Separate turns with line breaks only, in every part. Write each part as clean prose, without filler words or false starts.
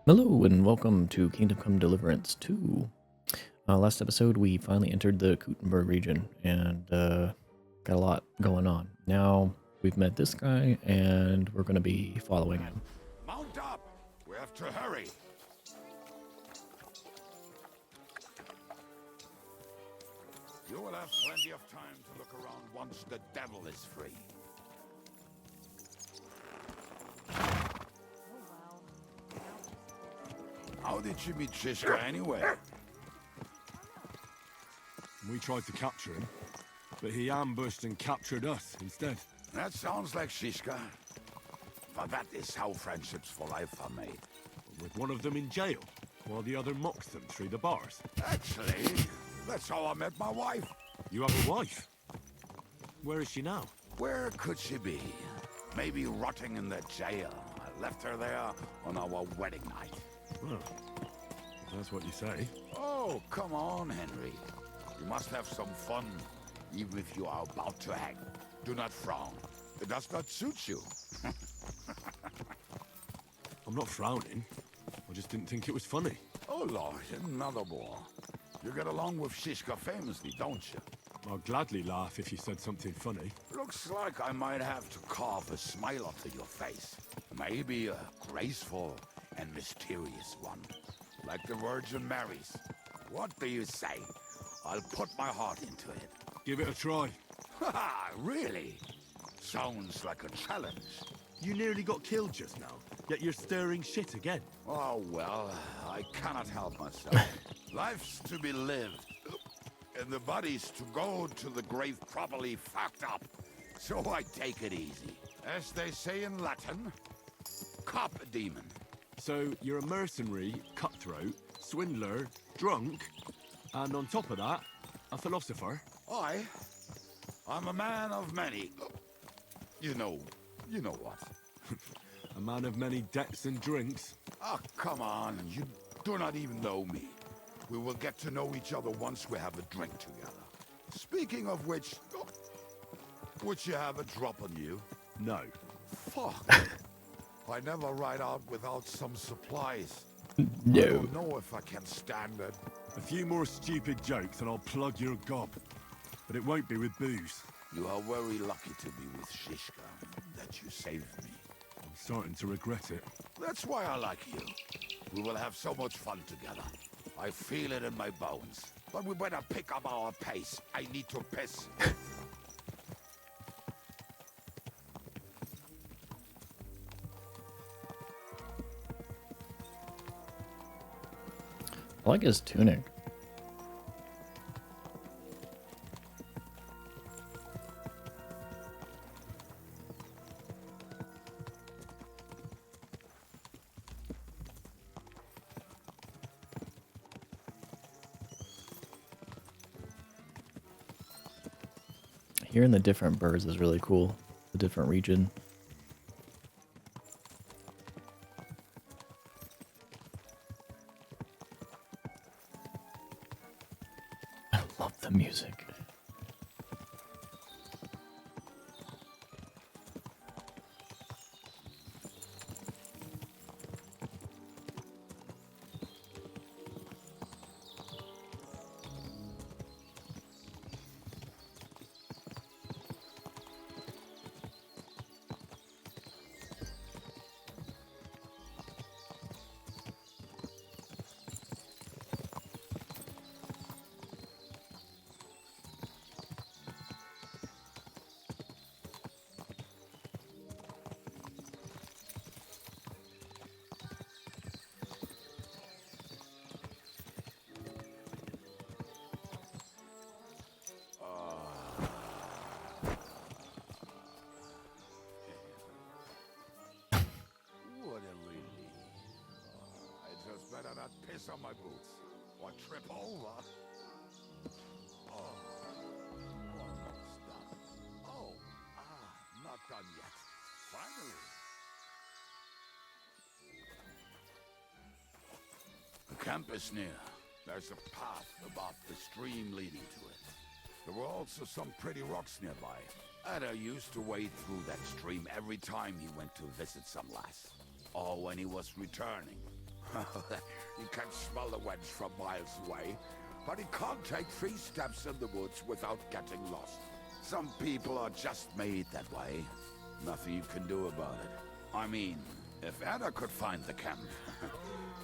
Hello and welcome to Kingdom Come Deliverance 2. Last episode we finally entered the Kuttenberg region and got a lot going on. Now we've met this guy and we're going to be following him.
Mount up! We have to hurry! You will have plenty of time to look around once the devil is free. How did you meet Shishka anyway?
We tried to capture him, but he ambushed and captured us instead.
That sounds like Shishka. But that is how friendships for life are made.
With one of them in jail, while the other mocks them through the bars.
Actually, that's how I met my wife.
You have a wife? Where is she now?
Where could she be? Maybe rotting in the jail. I left her there on our wedding night.
Well, if that's what you say.
Oh, come on, Henry. You must have some fun, even if you are about to hang. Do not frown. It does not suit you.
I'm not frowning. I just didn't think it was funny.
Oh, Lord, another war. You get along with Shishka famously, don't you?
I'll gladly laugh if you said something funny.
Looks like I might have to carve a smile onto your face. Maybe a graceful and mysterious one, like the Virgin Mary's. What do you say? I'll put my heart into it.
Give it a try.
Haha, really? Sounds like a challenge.
You nearly got killed just now, yet you're stirring shit again.
Oh, well, I cannot help myself. Life's to be lived, and the body's to go to the grave properly fucked up. So I take it easy. As they say in Latin, cop a demon.
So you're a mercenary, cutthroat, swindler, drunk, and on top of that, a philosopher?
I'm a man of many. You know what.
A man of many debts and drinks.
Oh, come on, you do not even know me. We will get to know each other once we have a drink together. Speaking of which, would you have a drop on you?
No.
Fuck. I never ride out without some supplies.
No.
I don't know if I can stand it.
A few more stupid jokes and I'll plug your gob. But it won't be with booze.
You are very lucky to be with Shishka, that you saved me.
I'm starting to regret it.
That's why I like you. We will have so much fun together. I feel it in my bones. But we better pick up our pace. I need to piss.
I like his tunic. Hearing the different birds is really cool. The different region. I love the music.
What a relief. I just better not piss on my boots or trip over. Almost done. Not done yet. Finally. The camp is near. There's a path above the stream leading to it. There were also some pretty rocks nearby. Ada used to wade through that stream every time he went to visit some lass. Or when he was returning. He can smell the wench from miles away, but he can't take 3 steps in the woods without getting lost. Some people are just made that way. Nothing you can do about it. I mean, if Anna could find the camp,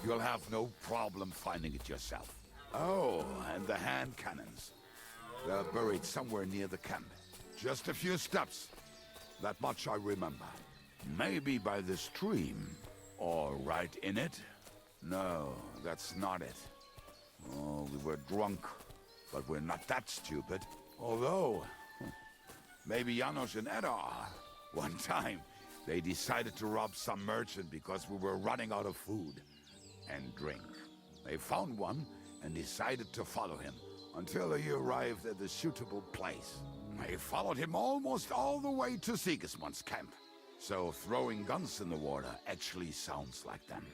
you'll have no problem finding it yourself. Oh, and the hand cannons. They're buried somewhere near the camp. Just a few steps. That much I remember. Maybe by the stream. Or right in it? No, that's not it. Oh, we were drunk. But we're not that stupid. Although, maybe Janos and Edda are. One time, they decided to rob some merchant because we were running out of food and drink. They found one and decided to follow him until he arrived at a suitable place. They followed him almost all the way to Sigismund's camp. So throwing guns in the water actually sounds like them.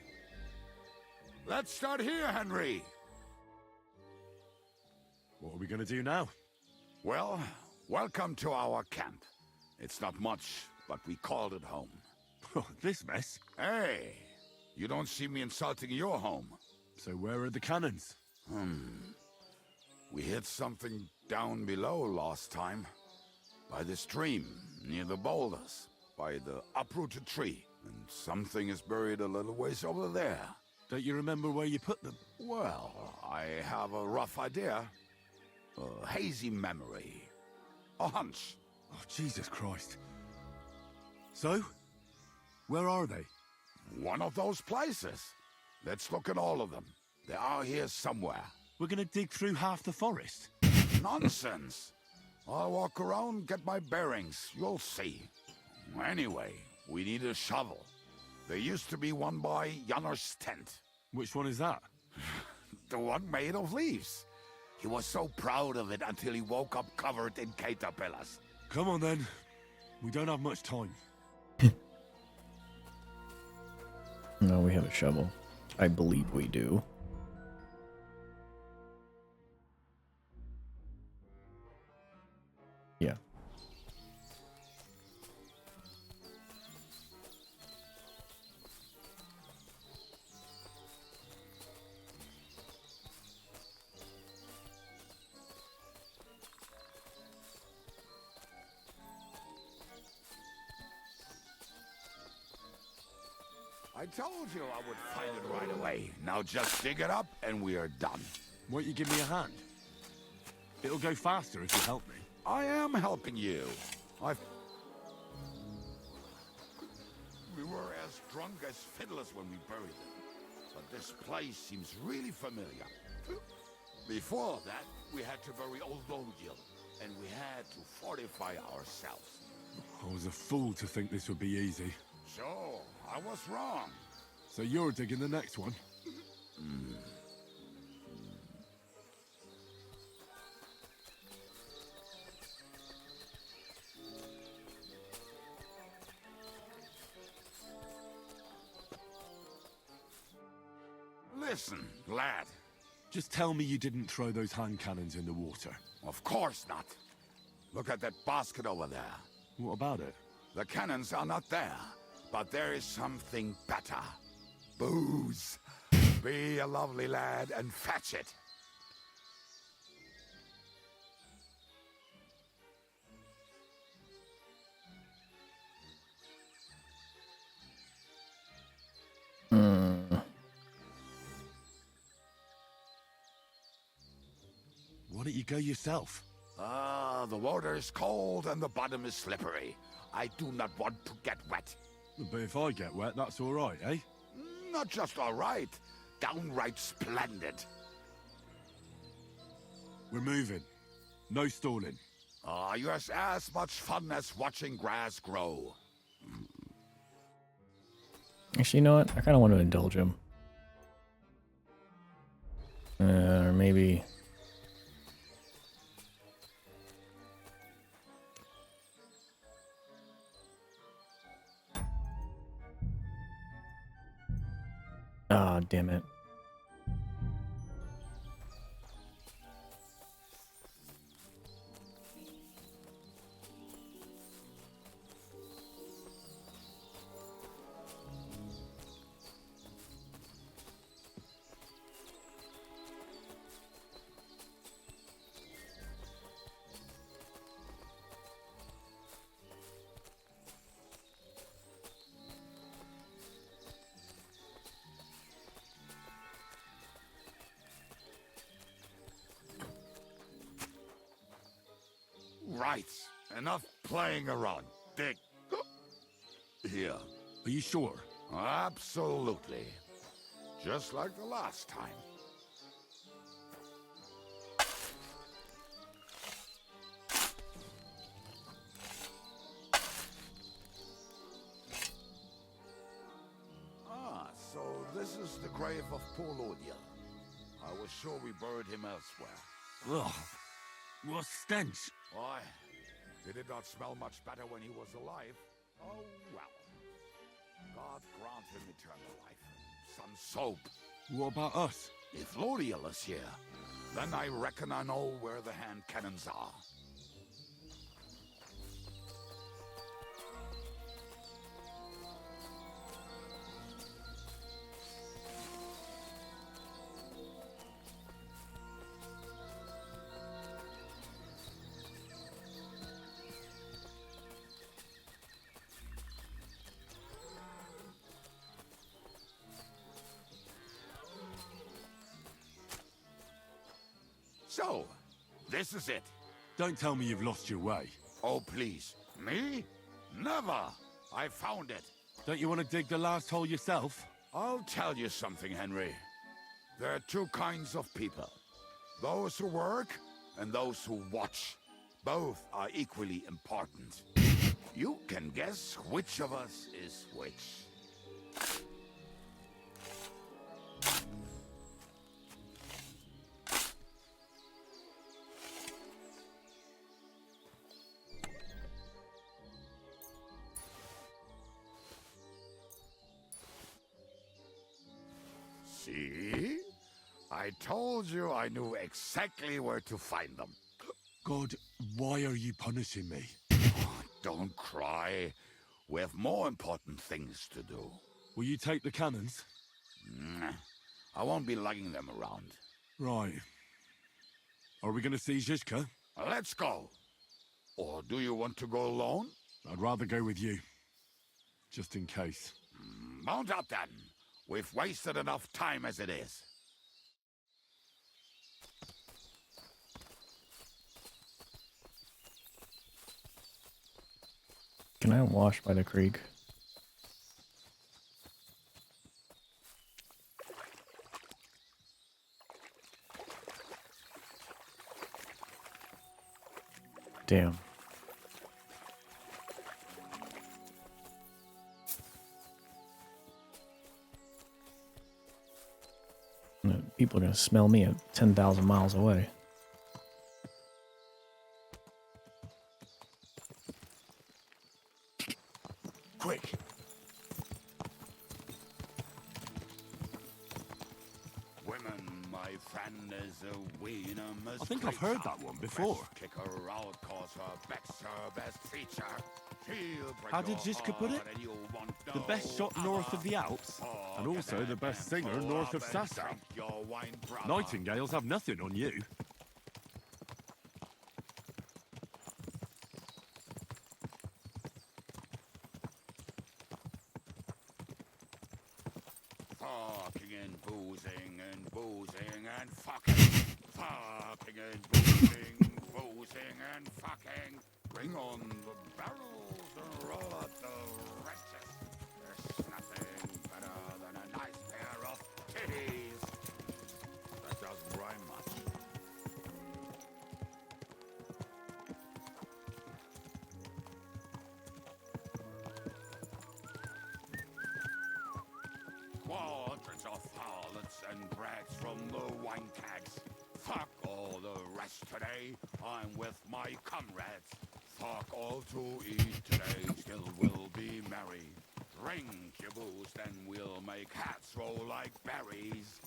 Let's start here, Henry!
What are we gonna do now?
Well, welcome to our camp. It's not much, but we called it home.
Oh, this mess.
Hey, you don't see me insulting your home.
So where are the cannons?
We hit something down below last time. By the stream, near the boulders, by the uprooted tree. And something is buried a little ways over there.
Don't you remember where you put them?
Well, I have a rough idea. A hazy memory. A hunch.
Oh, Jesus Christ. So? Where are they?
One of those places. Let's look at all of them. They are here somewhere.
We're gonna dig through half the forest.
Nonsense. I'll walk around, get my bearings. You'll see. Anyway, we need a shovel. There used to be one by Janos' tent.
Which one is that?
The one made of leaves. He was so proud of it until he woke up covered in caterpillars.
Come on then. We don't have much time.
No, we have a shovel. I believe we do. Yeah.
I told you I would find it right away. Now just dig it up and we are done.
Won't you give me a hand? It'll go faster if you help me.
I am helping you. We were as drunk as fiddlers when we buried them. But this place seems really familiar. Before that, we had to bury old Olgil, and we had to fortify ourselves.
I was a fool to think this would be easy.
So, I was wrong.
So you're digging the next one?
Listen, lad.
Just tell me you didn't throw those hand cannons in the water.
Of course not. Look at that basket over there.
What about it?
The cannons are not there, but there is something better. Booze. Be a lovely lad and fetch it.
Why don't you go yourself?
The water is cold and the bottom is slippery. I do not want to get wet.
But if I get wet, that's all right, eh?
Not just all right, downright splendid.
We're moving. No stalling.
Yours as much fun as watching grass grow.
Actually, you know what? I kind of want to indulge him. Or maybe... Ah, damn it.
Right. Enough playing around. Dig. Here.
Are you sure?
Absolutely. Just like the last time. So this is the grave of poor Lodiel. I was sure we buried him elsewhere.
Ugh. What stench.
Why? He did not smell much better when he was alive. Oh, well. God grant him eternal life and some soap.
What about us?
If Lodiel is here, then I reckon I know where the hand cannons are. So, this is it.
Don't tell me you've lost your way.
Oh, please. Me? Never! I found it.
Don't you want to dig the last hole yourself?
I'll tell you something, Henry. There are two kinds of people. Those who work and those who watch. Both are equally important. You can guess which of us is which. See? I told you I knew exactly where to find them.
God, why are you punishing me?
Don't cry. We have more important things to do.
Will you take the cannons?
Nah, I won't be lugging them around.
Right. Are we going to see Zizka?
Let's go. Or do you want to go alone?
I'd rather go with you. Just in case.
Mount up then. We've wasted enough time as it is.
Can I wash by the creek? Damn. People are gonna smell me at 10,000 miles away.
Quick! Women, my friend, is a venomous
I think I've heard that one before.
Kick her out, cause her back's her best feature. She'll break
How did
your
Zizka put it?
heart and you'll want
The best shot
no
north of the
other.
Alps, and also the best singer north of Sassa.
Your wine, brother.
Nightingales have nothing on you.
Fucking and boozing and boozing and fucking. Fucking and boozing, boozing and fucking. Bring on the barrels and roll up the wretches. There's nothing better than a nice pair of titties. That doesn't rhyme much. Quadrants of harlots and brags from the wine tags. Fuck all the rest today. I'm with my comrades. Fuck all to eat today. Still we'll be merry. Drink your booze, then we'll make hats roll like berries.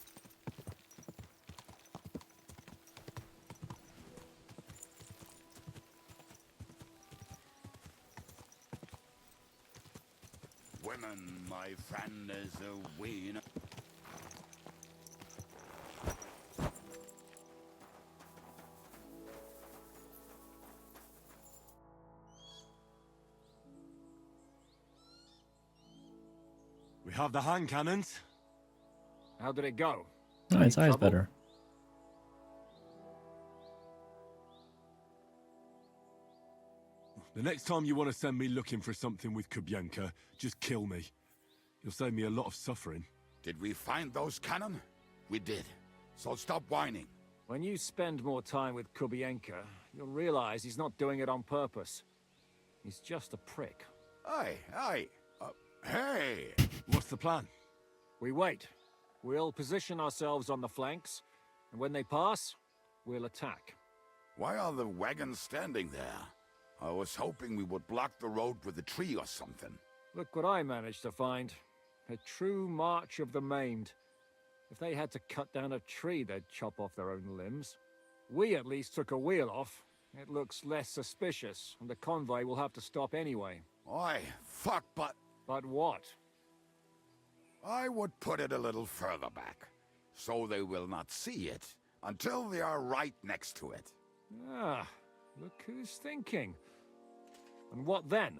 Women, my friend, is a wiener.
We have the hand cannons.
How did it go?
Oh, his
Any
eye's
trouble?
better.
The next time you want to send me looking for something with Kubienka, just kill me. You'll save me a lot of suffering.
Did we find those cannon? We did. So stop whining.
When you spend more time with Kubienka, you'll realize he's not doing it on purpose. He's just a prick.
Aye. Hey!
What's the plan?
We wait. We'll position ourselves on the flanks, and when they pass, we'll attack.
Why are the wagons standing there? I was hoping we would block the road with a tree or something.
Look what I managed to find. A true march of the maimed. If they had to cut down a tree, they'd chop off their own limbs. We at least took a wheel off. It looks less suspicious, and the convoy will have to stop anyway.
Oi, fuck, but
But what?
I would put it a little further back, so they will not see it until they are right next to it.
Ah, look who's thinking. And what then?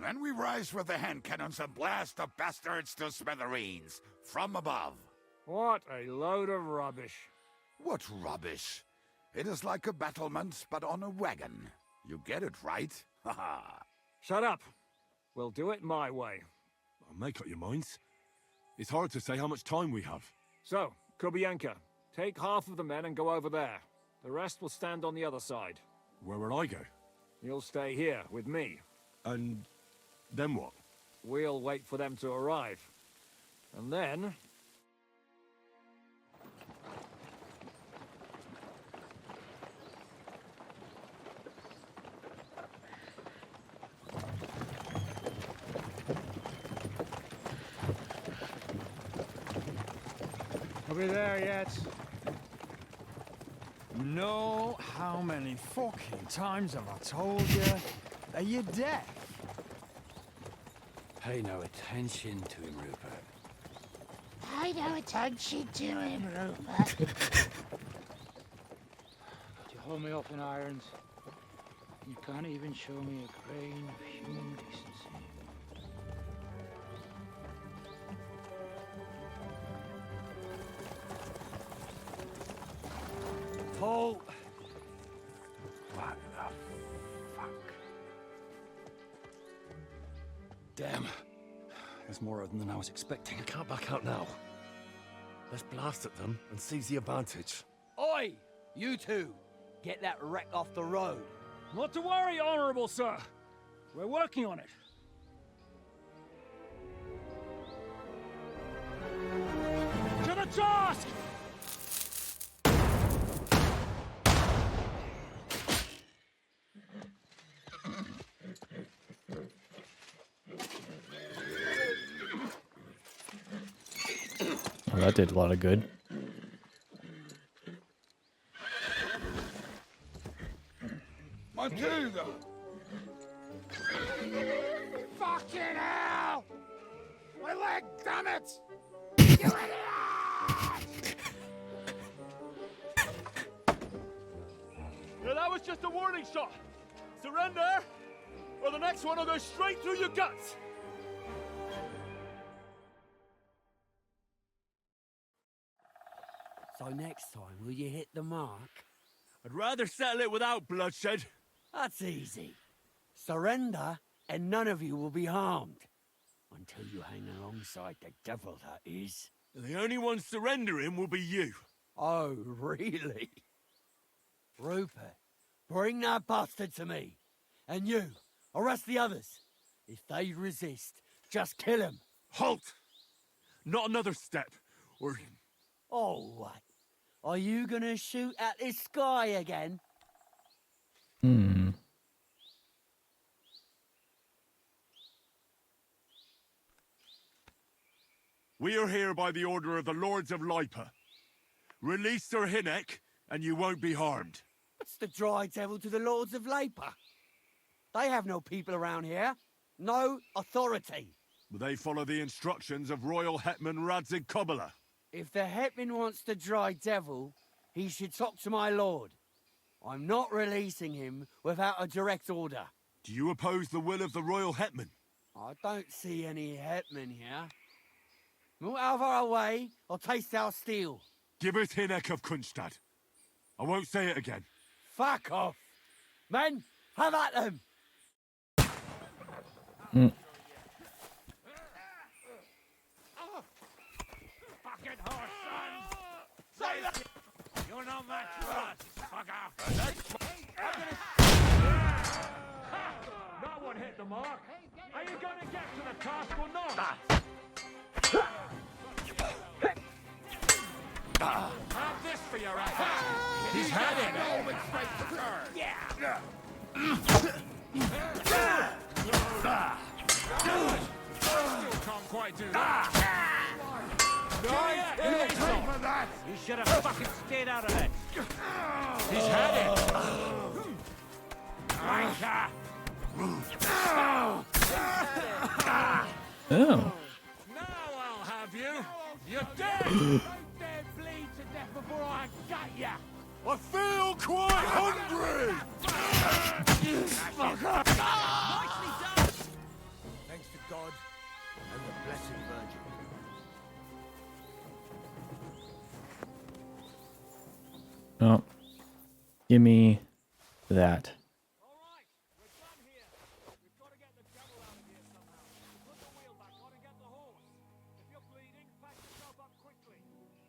Then we rise with the hand cannons and blast the bastards to smithereens, from above.
What a load of rubbish.
What rubbish! It is like a battlement, but on a wagon. You get it, right? Haha.
Shut up. We'll do it my way.
I'll make up your minds. It's hard to say how much time we have.
So, Kubienka, take half of the men and go over there. The rest will stand on the other side.
Where will I go?
You'll stay here with me.
And then what?
We'll wait for them to arrive. And then...
Are we there yet? No, how many fucking times have I told you? Are you deaf?
Pay no attention to him, Rupert.
Pay no attention to him, Rupert.
Could you hold me up in irons? You can't even show me a grain of human decency.
Paul!
What the fuck? Damn. There's more of them than I was expecting.
We can't back out now. Let's blast at them and seize the advantage.
Oi! You two! Get that wreck off the road.
Not to worry, Honorable Sir. We're working on it. To the task!
Oh, that did a lot of good.
Matilda! Fucking hell! My leg, damn it! You idiot!
Yeah, that was just a warning shot. Surrender, or the next one will go straight through your guts.
So next time, will you hit the mark?
I'd rather settle it without bloodshed.
That's easy. Surrender, and none of you will be harmed. Until you hang alongside the devil, that is.
The only one surrendering will be you.
Oh, really? Rupert, bring that bastard to me. And you, arrest the others. If they resist, just kill them.
Halt! Not another step, or...
Oh, what? Are you gonna shoot at this sky again?
Hmm.
We are here by the order of the Lords of Lipa. Release Sir Hinnek, and you won't be harmed.
What's the dry devil to the Lords of Labour? They have no people around here. No authority.
They follow the instructions of Royal Hetman Radzig Kobyla.
If the Hetman wants the dry devil, he should talk to my lord. I'm not releasing him without a direct order.
Do you oppose the will of the Royal Hetman?
I don't see any Hetman here. Move out of our way, or taste our steel.
Give us Hinnek of Kunstad. I won't say it again.
Fuck off! Men, have at them!
Mm.
Fucking horse, son! You're not much for us, fucker! That one hit the mark. Are you gonna get to the task or not? Have this for your effort. He's had it. Yeah. Still can't quite do that.
You should have fucking stayed out of it.
He's had it. Wanker.
Oh.
Now I'll have you. You're dead. Don't dare bleed to death before I got ya.
I feel quite hungry!
Thanks to God and the Blessed Virgin.
Oh. Give me that.
All right, we're done here. We've got to get the devil out of here somehow. Put the wheel back on and get the horse. If you're bleeding, pack yourself up quickly.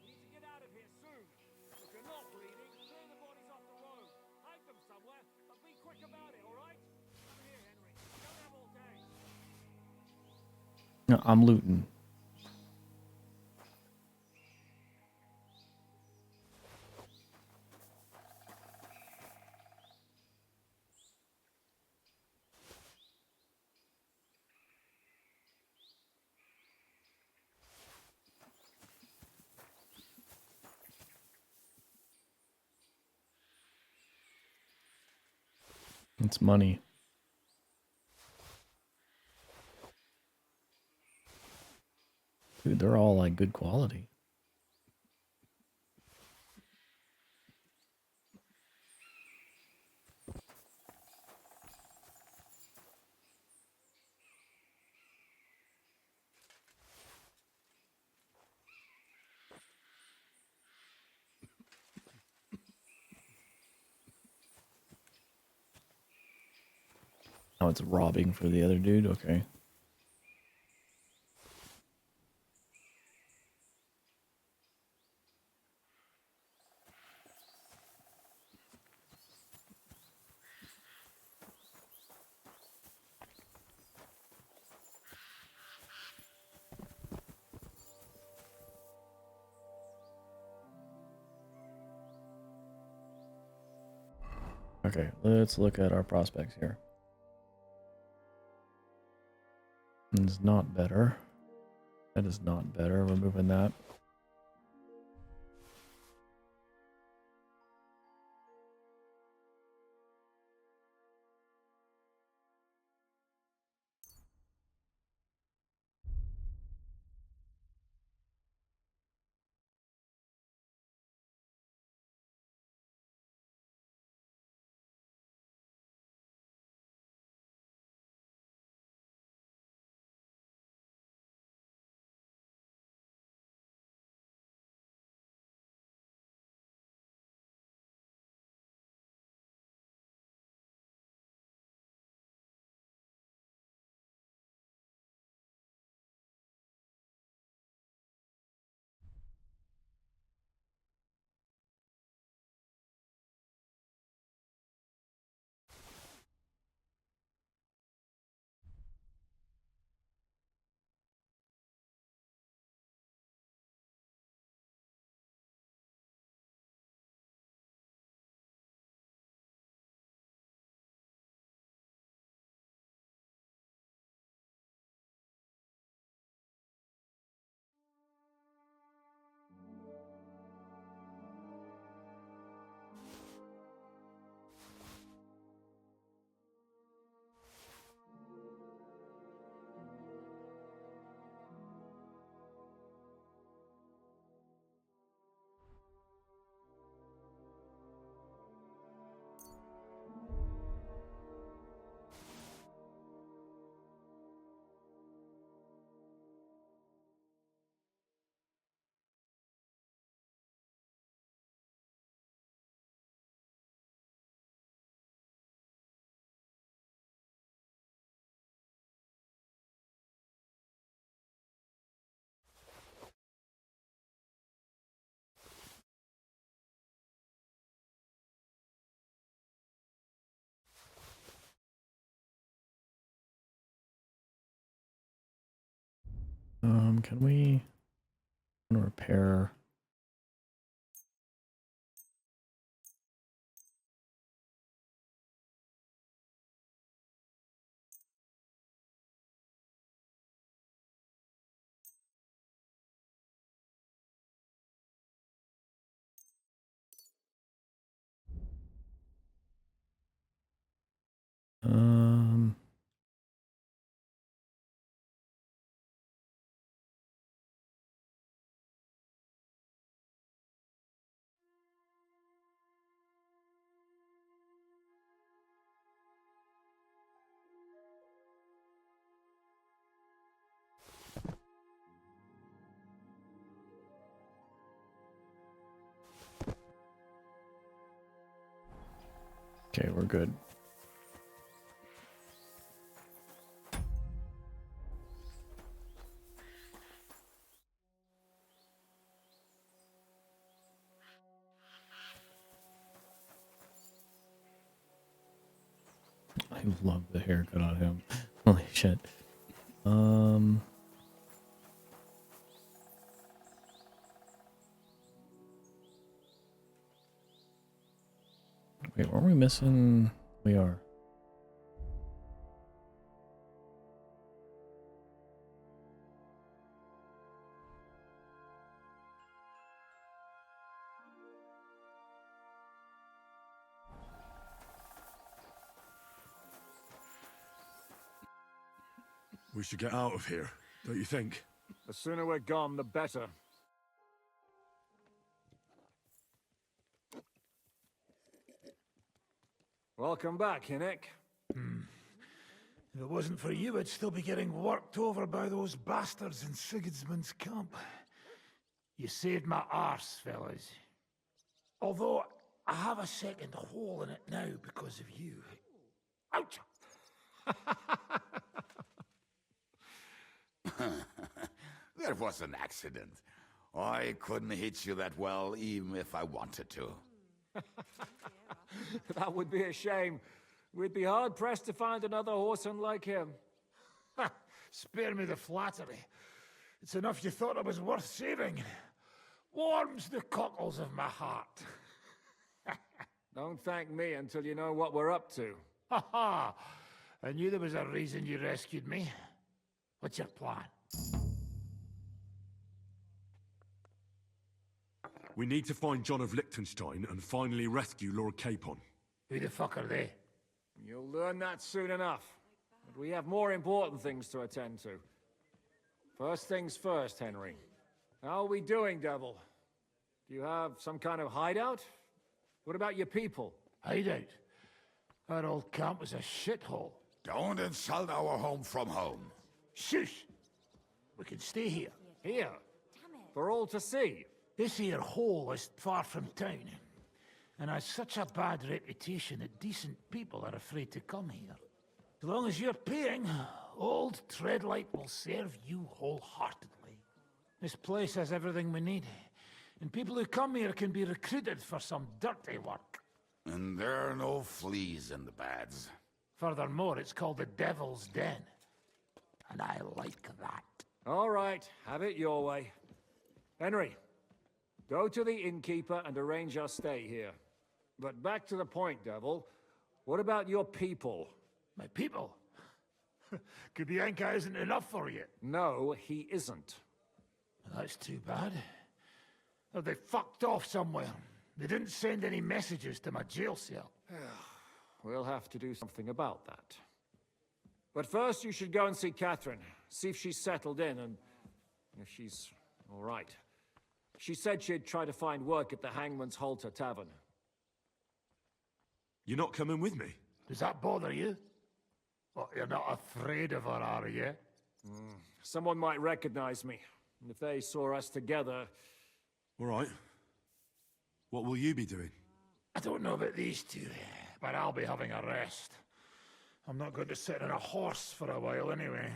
We need to get out of here soon. If you're not bleeding, clear the bodies off the road. Hide them somewhere, but be quick about it, all right? Come here, Henry. We don't have all day.
No, I'm looting. It's money. Dude, they're all like good quality. Oh, it's robbing for the other dude? Okay. Okay, let's look at our prospects here. It's not better. That is not better. We're moving that. Can we repair? Um, okay, we're good. I love the haircut on him. Holy shit. Wait, weren't we missing? We are.
We should get out of here, don't you think?
The sooner we're gone, the better. Welcome back, Hinnick.
If it wasn't for you, I'd still be getting worked over by those bastards in Sigismund's camp. You saved my arse, fellas. Although, I have a second hole in it now because of you. Ouch!
That was an accident. I couldn't hit you that well, even if I wanted to.
That would be a shame. We'd be hard-pressed to find another horseman like him.
Spare me the flattery. It's enough you thought I was worth saving. Warms the cockles of my heart.
Don't thank me until you know what we're up to.
Ha ha! I knew there was a reason you rescued me. What's your plan?
We need to find John of Liechtenstein and finally rescue Lord Capon.
Who the fuck are they?
You'll learn that soon enough. But we have more important things to attend to. First things first, Henry. How are we doing, Devil? Do you have some kind of hideout? What about your people?
Hideout? Our old camp was a shithole.
Don't insult our home from home.
Shush! We can stay here.
Here? For all to see?
This here hole is far from town, and has such a bad reputation that decent people are afraid to come here. As long as you're paying, old Treadlight will serve you wholeheartedly. This place has everything we need, and people who come here can be recruited for some dirty work.
And there are no fleas in the beds.
Furthermore, it's called the Devil's Den, and I like that.
All right, have it your way. Henry, go to the innkeeper and arrange our stay here. But back to the point, Devil. What about your people?
My people? Kubianka isn't enough for you.
No, he isn't.
That's too bad. Oh, they fucked off somewhere. They didn't send any messages to my jail cell.
We'll have to do something about that. But first, you should go and see Catherine. See if she's settled in and if she's all right. She said she'd try to find work at the Hangman's Halter Tavern.
You're not coming with me?
Does that bother you? What, you're not afraid of her, are you?
Someone might recognize me. And if they saw us together...
All right. What will you be doing?
I don't know about these two, but I'll be having a rest. I'm not going to sit on a horse for a while anyway.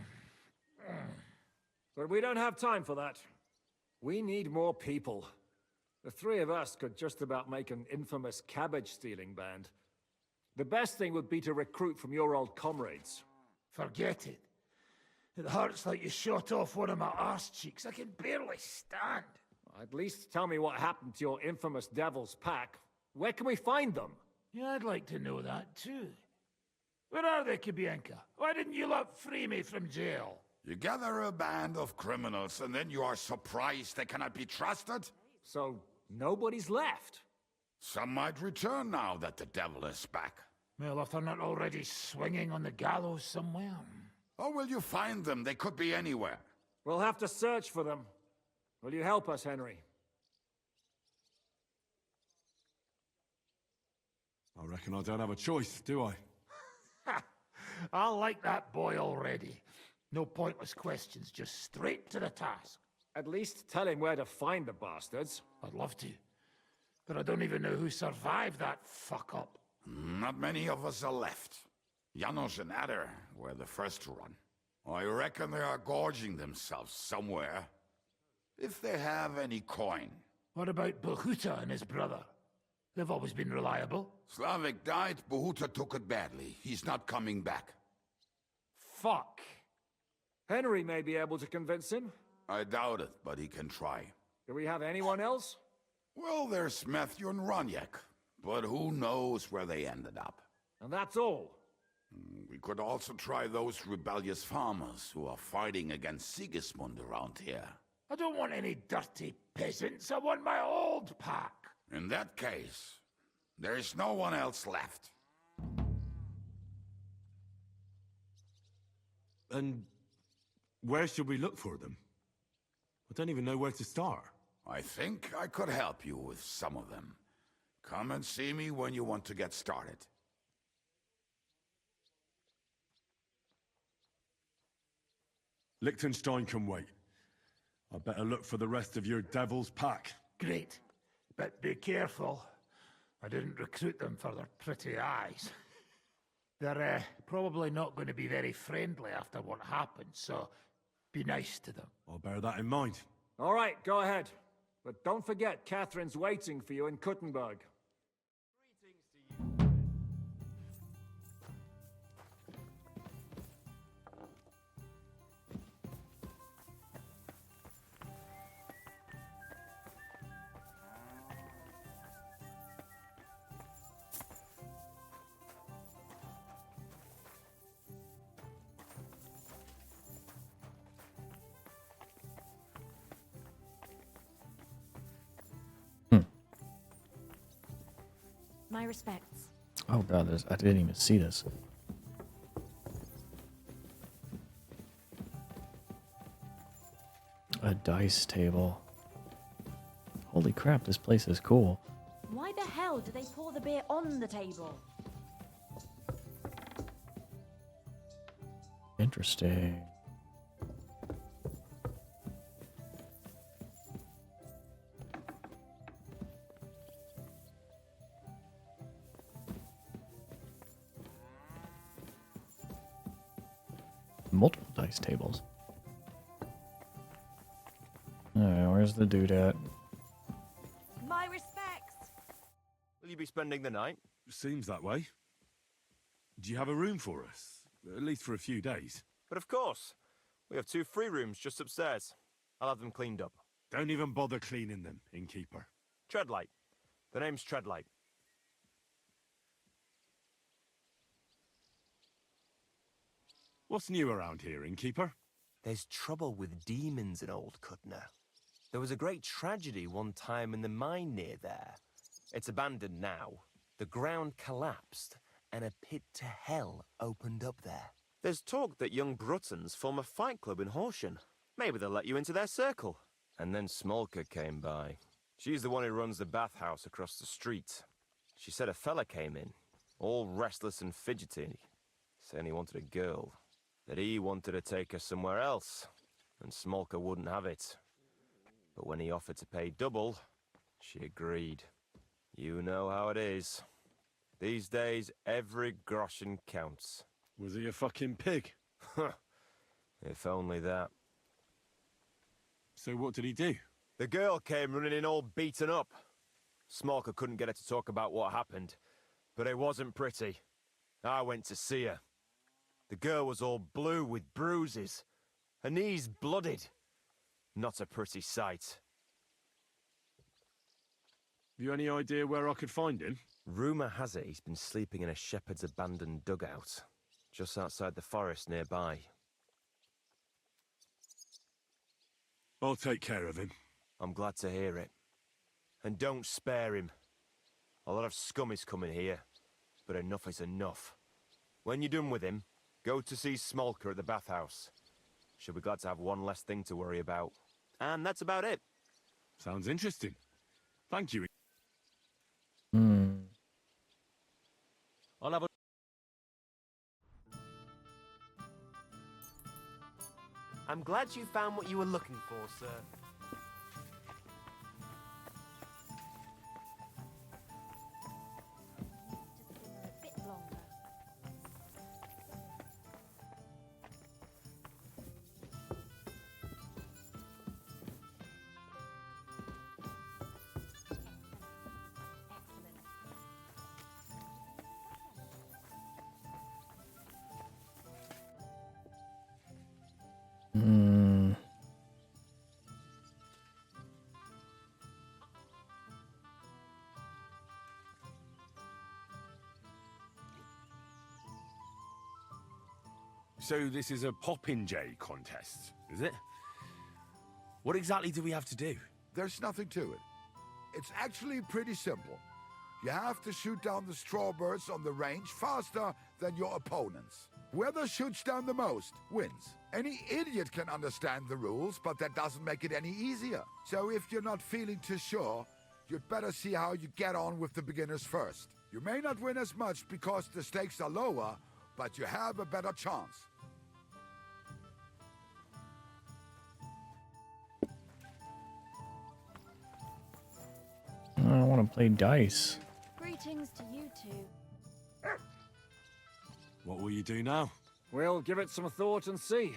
But we don't have time for that. We need more people. The three of us could just about make an infamous cabbage-stealing band. The best thing would be to recruit from your old comrades.
Forget it. It hurts like you shot off one of my arse cheeks. I can barely stand.
At least tell me what happened to your infamous Devil's Pack. Where can we find them?
Yeah, I'd like to know that too. Where are they, Kibienka? Why didn't you lot free me from jail?
You gather a band of criminals and then you are surprised they cannot be trusted?
So, nobody's left?
Some might return now that the devil is back.
Well, if they're not already swinging on the gallows somewhere.
How will you find them? They could be anywhere.
We'll have to search for them. Will you help us, Henry?
I reckon I don't have a choice, do I?
I like that boy already. No pointless questions, just straight to the task.
At least tell him where to find the bastards.
I'd love to. But I don't even know who survived that fuck-up.
Not many of us are left. Janos and Adder were the first to run. I reckon they are gorging themselves somewhere. If they have any coin.
What about Bahuta and his brother? They've always been reliable.
Slavik died, Bahuta took it badly. He's not coming back.
Fuck.
Henry may be able to convince him.
I doubt it, but he can try.
Do we have anyone else?
Well, there's Matthew and Roniak, but who knows where they ended up.
And that's all.
We could also try those rebellious farmers who are fighting against Sigismund around here.
I don't want any dirty peasants. I want my old pack.
In that case, there is no one else left.
And where should we look for them? I don't even know where to start.
I think I could help you with some of them. Come and see me when you want to get started.
Liechtenstein can wait. I better look for the rest of your Devil's Pack.
Great. But be careful. I didn't recruit them for their pretty eyes. They're probably not going to be very friendly after what happened, so be nice to them.
I'll bear that in mind.
All right, go ahead. But don't forget, Catherine's waiting for you in Kuttenberg.
My respects.
Oh god, I didn't even see this. A dice table. Holy crap, this place is cool.
Why the hell do they pour the beer on the table?
Interesting. Multiple dice tables. Alright, where's the dude at?
My respects.
Will you be spending the night?
Seems that way. Do you have a room for us? At least for a few days.
But of course. We have 2 free rooms just upstairs. I'll have them cleaned up.
Don't even bother cleaning them, innkeeper.
Treadlight. The name's Treadlight.
What's new around here, innkeeper?
There's trouble with demons in Old Kutner. There was a great tragedy one time in the mine near there. It's abandoned now. The ground collapsed, and a pit to hell opened up there. There's talk that young Bruttons form a fight club in Horsham. Maybe they'll let you into their circle. And then Smolka came by. She's the one who runs the bathhouse across the street. She said a fella came in, all restless and fidgety, saying he wanted a girl. That he wanted to take her somewhere else, and Smolka wouldn't have it. But when he offered to pay double, she agreed. You know how it is. These days, every groschen counts.
Was he a fucking pig?
If only that.
So what did he do?
The girl came running in all beaten up. Smolka couldn't get her to talk about what happened, but it wasn't pretty. I went to see her. The girl was all blue with bruises, Her knee's blooded. Not a pretty sight.
Have you any idea where I could find him?
Rumour has it he's been sleeping in a shepherd's abandoned dugout, just outside the forest nearby.
I'll take care of him.
I'm glad to hear it. And don't spare him. A lot of scum is coming here, but enough is enough. When you're done with him, go to see Smolker at the bathhouse. She'll be glad to have one less thing to worry about. And that's about it.
Sounds interesting. Thank you.
I'll have a... I'm glad you found what you were looking for, sir.
A bit longer.
So this is a popinjay contest, is it? What exactly do we have to do?
There's nothing to it. It's actually pretty simple. You have to shoot down the strawbirds on the range faster than your opponents. Whoever shoots down the most wins. Any idiot can understand the rules, but that doesn't make it any easier. So if you're not feeling too sure, you'd better see how you get on with the beginners first. You may not win as much because the stakes are lower, but you have a better chance.
I want to play dice.
Greetings to you two.
What will you do now?
We'll give it some thought and see.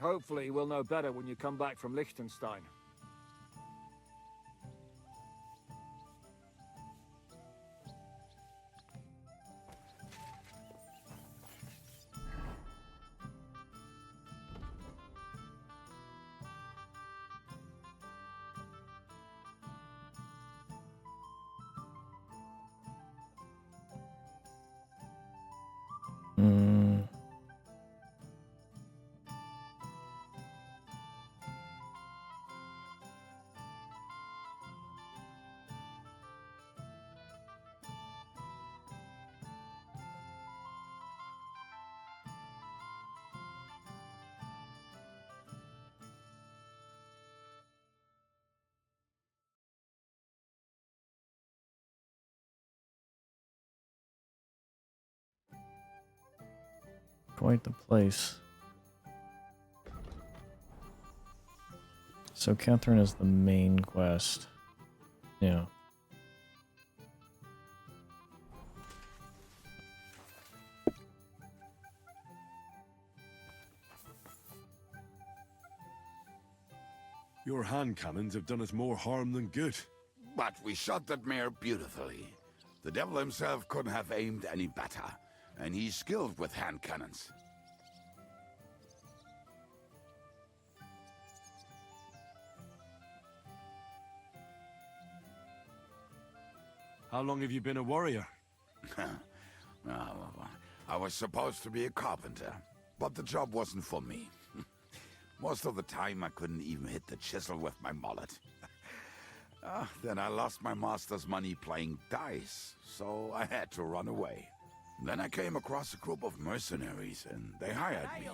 Hopefully we'll know better when you come back from Liechtenstein.
Quite the place. So Catherine is the main quest. Yeah.
Your hand cannons have done us more harm than good.
But we shot that mare beautifully. The devil himself couldn't have aimed any better, and he's skilled with hand cannons.
How long have you been a warrior?
I was supposed to be a carpenter, but the job wasn't for me. Most of the time I couldn't even hit the chisel with my mallet. Then I lost my master's money playing dice, so I had to run away. Then I came across a group of mercenaries, and they hired me.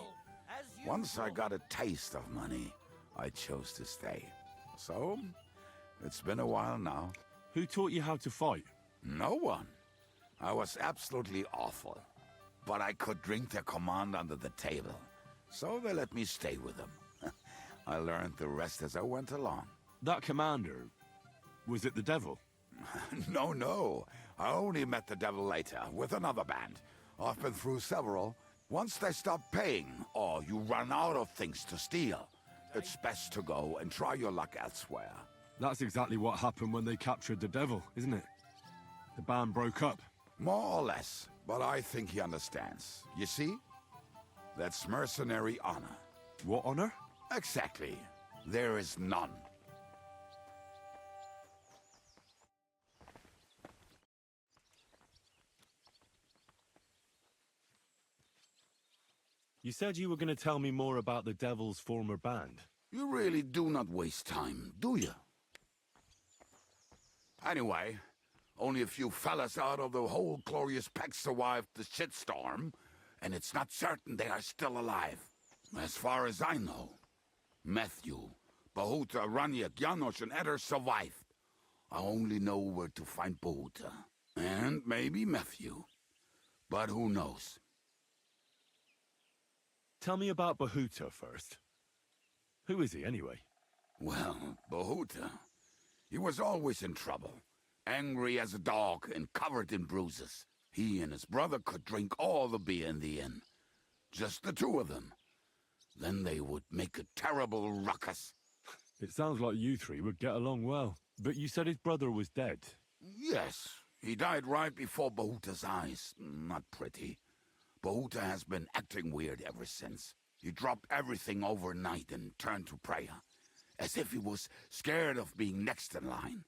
Once I got a taste of money, I chose to stay. So, it's been a while now.
Who taught you how to fight?
No one. I was absolutely awful. But I could drink their command under the table. So they let me stay with them. I learned the rest as I went along.
That commander, was it the devil?
No. I only met the devil later, with another band. I've been through several. Once they stop paying, or you run out of things to steal, it's best to go and try your luck elsewhere.
That's exactly what happened when they captured the devil, isn't it? The band broke up.
More or less, but I think he understands. You see? That's mercenary honor.
What honor?
Exactly. There is none.
You said you were going to tell me more about the Devil's former band.
You really do not waste time, do you? Anyway, only a few fellas out of the whole glorious pack survived the shitstorm, and it's not certain they are still alive. As far as I know, Matthew, Bahuta, Raniak, Janos, and Eder survived. I only know where to find Bahuta. And maybe Matthew. But who knows?
Tell me about Bahuta first. Who is he, anyway?
Well, Bahuta, he was always in trouble. Angry as a dog and covered in bruises. He and his brother could drink all the beer in the inn. Just the two of them. Then they would make a terrible ruckus.
It sounds like you three would get along well. But you said his brother was dead.
Yes, he died right before Bahuta's eyes. Not pretty. Bahuta has been acting weird ever since. He dropped everything overnight and turned to prayer. As if he was scared of being next in line.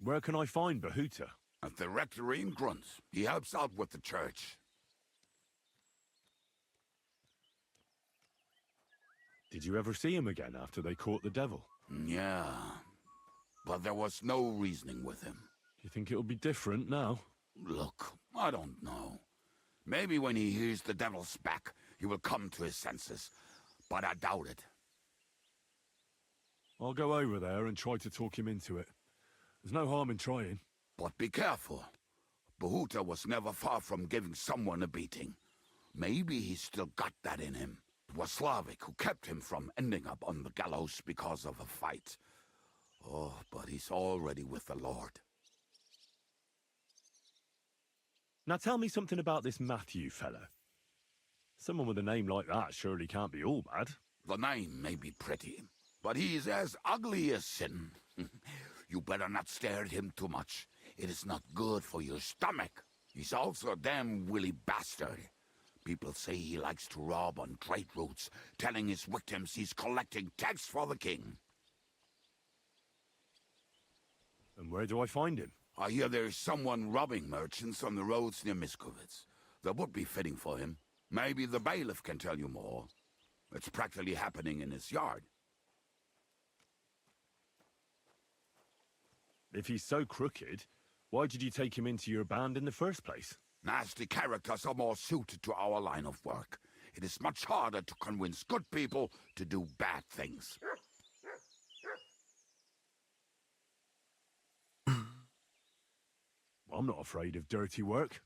Where can I find Bahuta?
At the rectory in Grunt. He helps out with the church.
Did you ever see him again after they caught the devil?
Yeah, but there was no reasoning with him.
You think it'll be different now?
Look, I don't know. Maybe when he hears the devil's back, he will come to his senses. But I doubt it.
I'll go over there and try to talk him into it. There's no harm in trying.
But be careful. Bahuta was never far from giving someone a beating. Maybe he's still got that in him. It was Slavik who kept him from ending up on the gallows because of a fight. Oh, but he's already with the Lord.
Now tell me something about this Matthew fella. Someone with a name like that surely can't be all bad.
The name may be pretty, but he's as ugly as sin. You better not stare at him too much. It is not good for your stomach. He's also a damn willy bastard. People say he likes to rob on trade routes, telling his victims he's collecting tax for the king.
And where do I find him?
I hear there's someone robbing merchants on the roads near Miskovitz. That would be fitting for him. Maybe the bailiff can tell you more. It's practically happening in his yard.
If he's so crooked, why did you take him into your band in the first place?
Nasty characters are more suited to our line of work. It is much harder to convince good people to do bad things.
I'm not afraid of dirty work.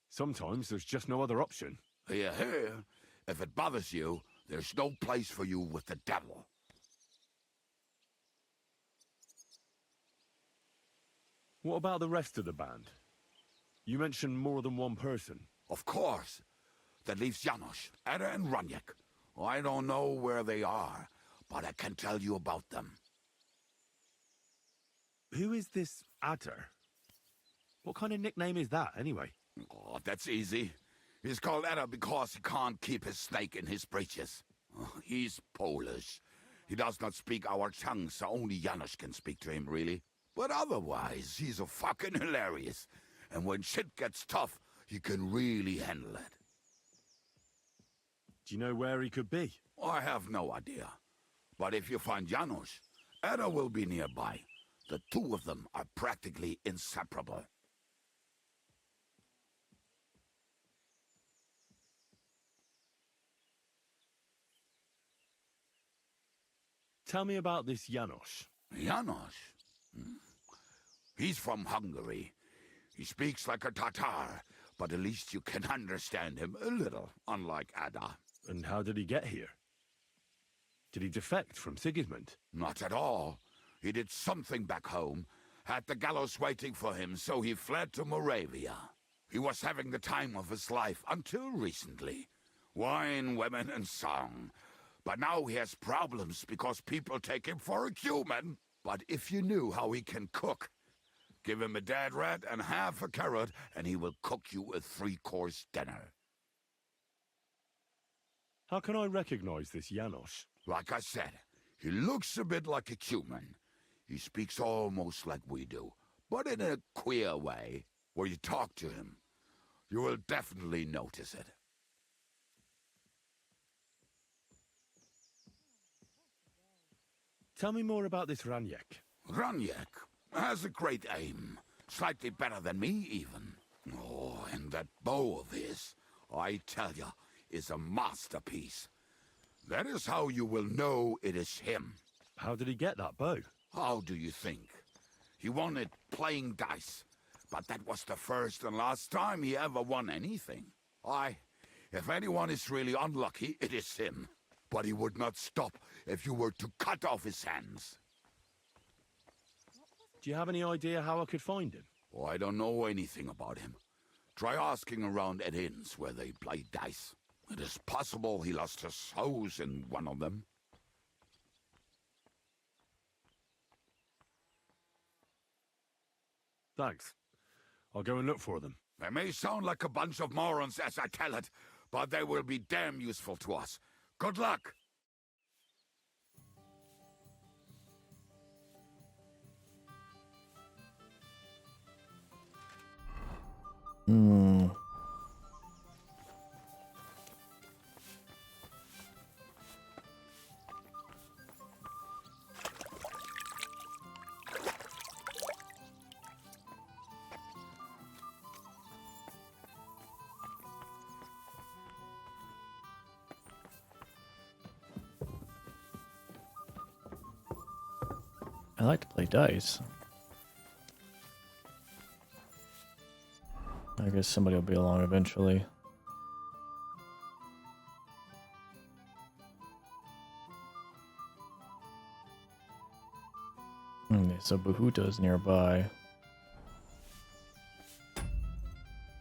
Sometimes there's just no other option.
Hear, hear. If it bothers you, there's no place for you with the devil.
What about the rest of the band? You mentioned more than one person.
Of course. That leaves Janos, Eder, and Raniak. I don't know where they are, but I can tell you about them.
Who is this Adder? What kind of nickname is that, anyway?
Oh, that's easy. He's called Eder because he can't keep his snake in his breeches. He's Polish. He does not speak our tongue, so only Janos can speak to him, really. But otherwise, he's a fucking hilarious. And when shit gets tough, he can really handle it.
Do you know where he could be?
I have no idea. But if you find Janos, Eder will be nearby. The two of them are practically inseparable.
Tell me about this Janos.
Janos? He's from Hungary. He speaks like a Tatar, but at least you can understand him a little, unlike Ada.
And how did he get here? Did he defect from Sigismund?
Not at all. He did something back home, had the gallows waiting for him, so he fled to Moravia. He was having the time of his life until recently. Wine, women, and song. But now he has problems because people take him for a human. But if you knew how he can cook, give him a dead rat and half a carrot, and he will cook you a 3-course dinner.
How can I recognize this Janos?
Like I said, he looks a bit like a human. He speaks almost like we do, but in a queer way. Where you talk to him, you will definitely notice it.
Tell me more about this Ranyek.
Ranyek has a great aim. Slightly better than me, even. Oh, and that bow of his, I tell ya, is a masterpiece. That is how you will know it is him.
How did he get that bow?
How do you think? He won it playing dice. But that was the first and last time he ever won anything. If anyone is really unlucky, it is him. But he would not stop if you were to cut off his hands.
Do you have any idea how I could find him?
Oh, I don't know anything about him. Try asking around at inns where they play dice. It is possible he lost his hose in one of them.
Thanks. I'll go and look for them.
They may sound like a bunch of morons as I tell it, but they will be damn useful to us. Good luck!
I like to play dice. I guess somebody will be along eventually. Okay, so Bahuta's nearby.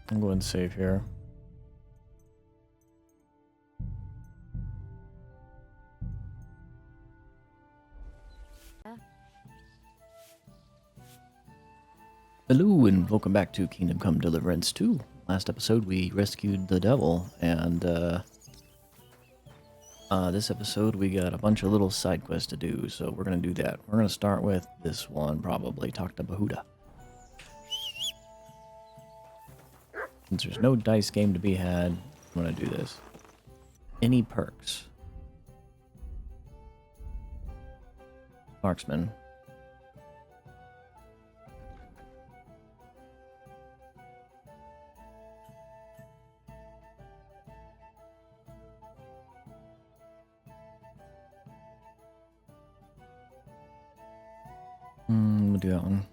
I'm going to save here. Hello and welcome back to Kingdom Come Deliverance 2. Last episode we rescued the devil, and this episode we got a bunch of little side quests to do, so we're going to do that. We're going to start with this one, probably. Talk to Bahuta. Since there's no dice game to be had, I'm going to do this. Any perks? Marksman. We'll do that one.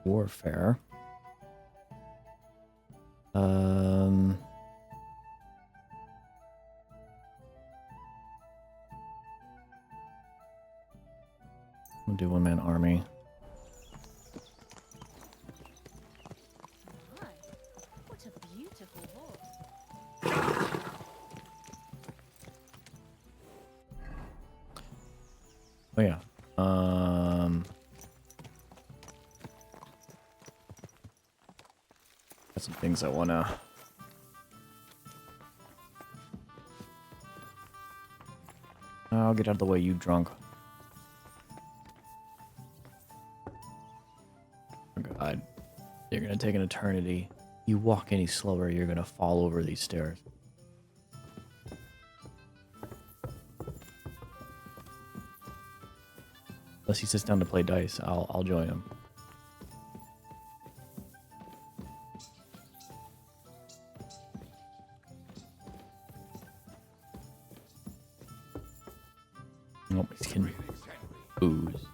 Warfare. We'll do one-man army.
My, what a beautiful horse.
Oh yeah. Got some things I wanna. I'll get out of the way, you drunk. Oh god. You're gonna take an eternity. You walk any slower, you're gonna fall over these stairs. Unless he sits down to play dice, I'll join him. Nope, he's getting booze.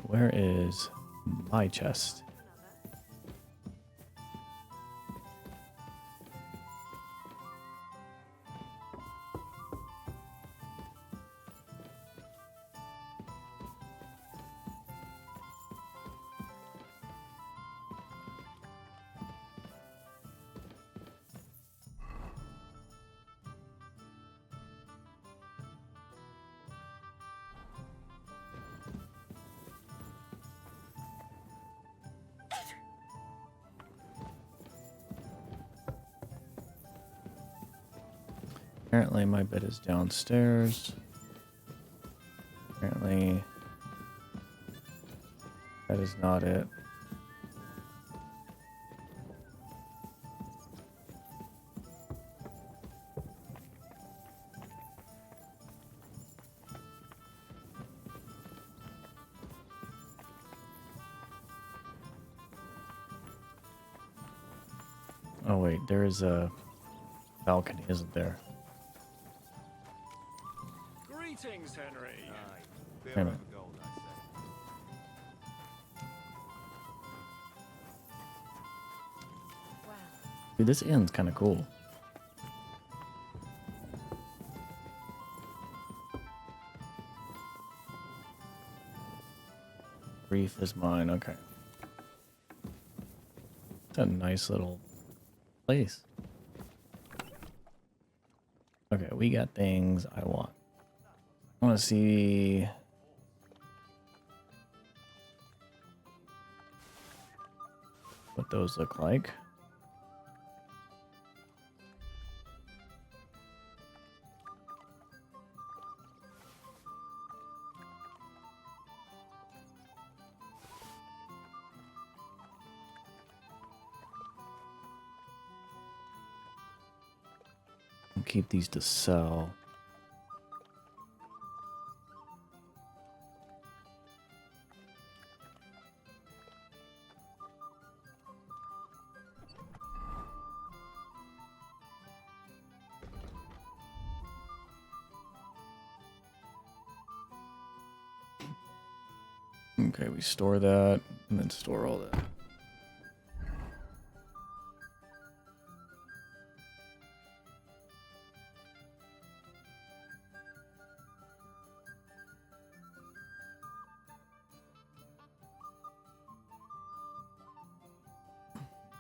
Where is my chest? Apparently my bed is downstairs. Apparently that is not it. Oh wait, there is a balcony, isn't there?
Greetings, Henry.
Wait a minute. Dude, this inn's kind of cool. Reef is mine, okay. It's a nice little place. Okay, we got things I want. I want to see... what those look like. I'll keep these to sell. Okay, we store that and then store all that.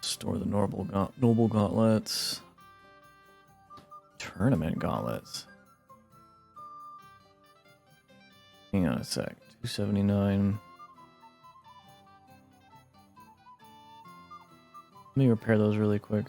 Store the noble gauntlets. Tournament gauntlets. Hang on a sec. 279. Let me repair those really quick.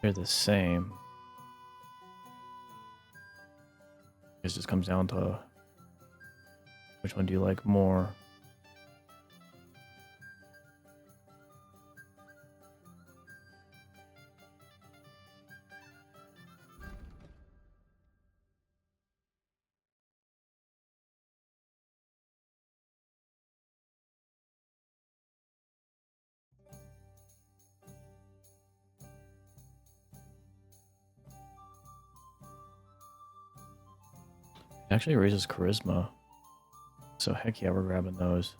They're the same. It just comes down to which one do you like more. It actually raises charisma. So heck yeah, we're grabbing those.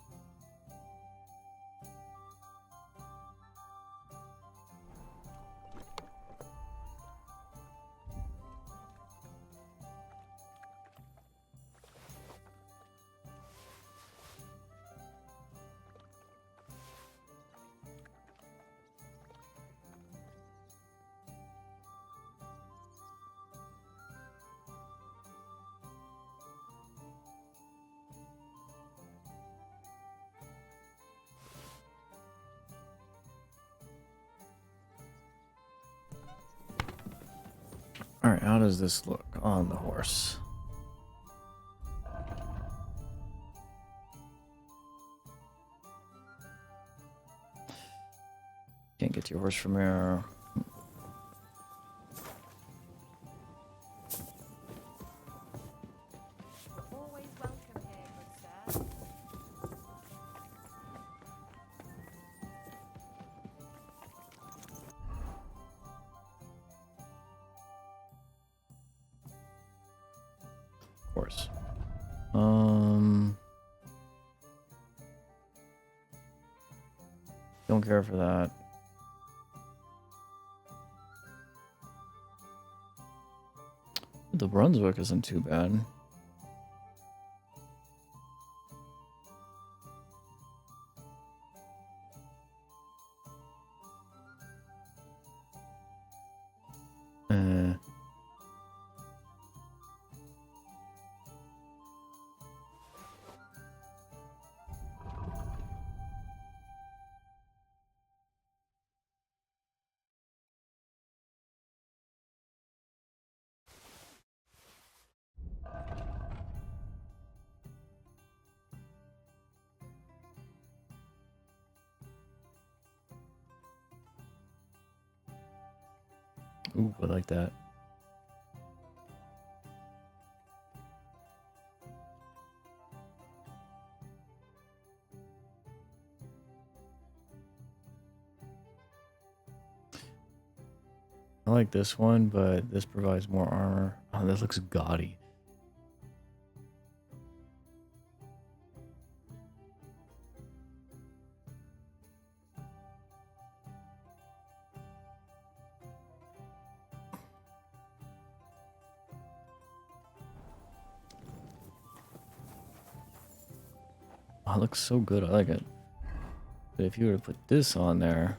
Alright, how does this look on the horse? Can't get to your horse from here.
Always welcome here, good sir.
Of course. Don't care for that. The Brunswick isn't too bad. Ooh, I like that. I like this one, but this provides more armor. Oh, this looks gaudy. Oh, it looks so good. I like it. But if you were to put this on there,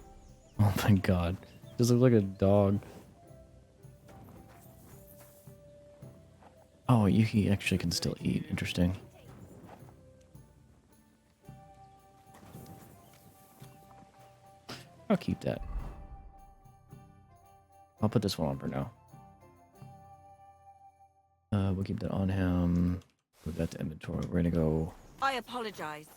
oh my god, this looks like a dog. Oh, he actually can still eat. Interesting. I'll keep that. I'll put this one on for now. We'll keep that on him. Move that to inventory. We're gonna go.
I apologize.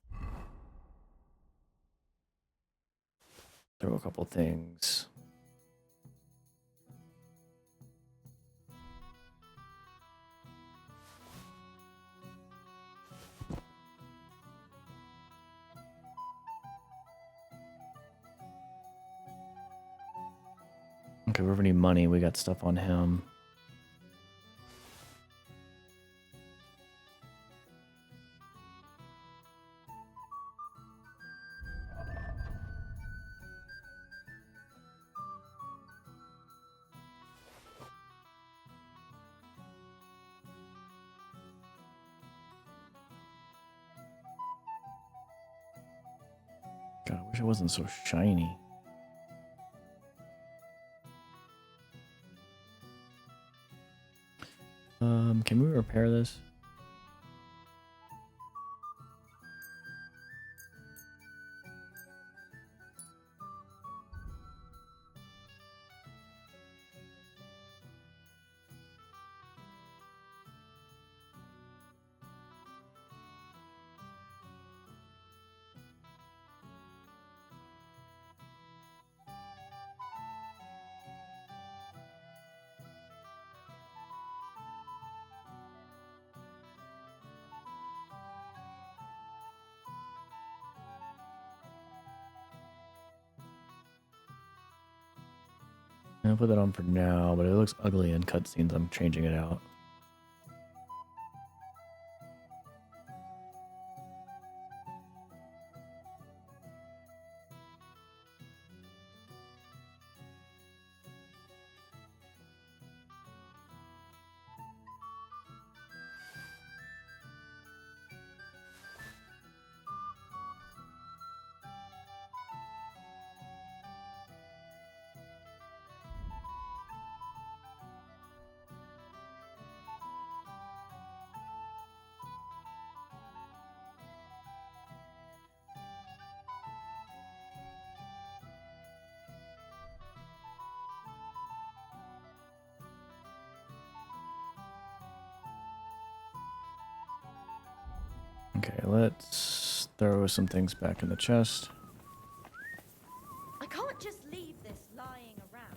Throw a couple things. Okay, we need money. We got stuff on him. God, I wish it wasn't so shiny. Can we repair this? I'll put that on for now, but it looks ugly in cutscenes. I'm changing it out. Okay, let's throw some things back in the chest.
I can't just leave this lying around.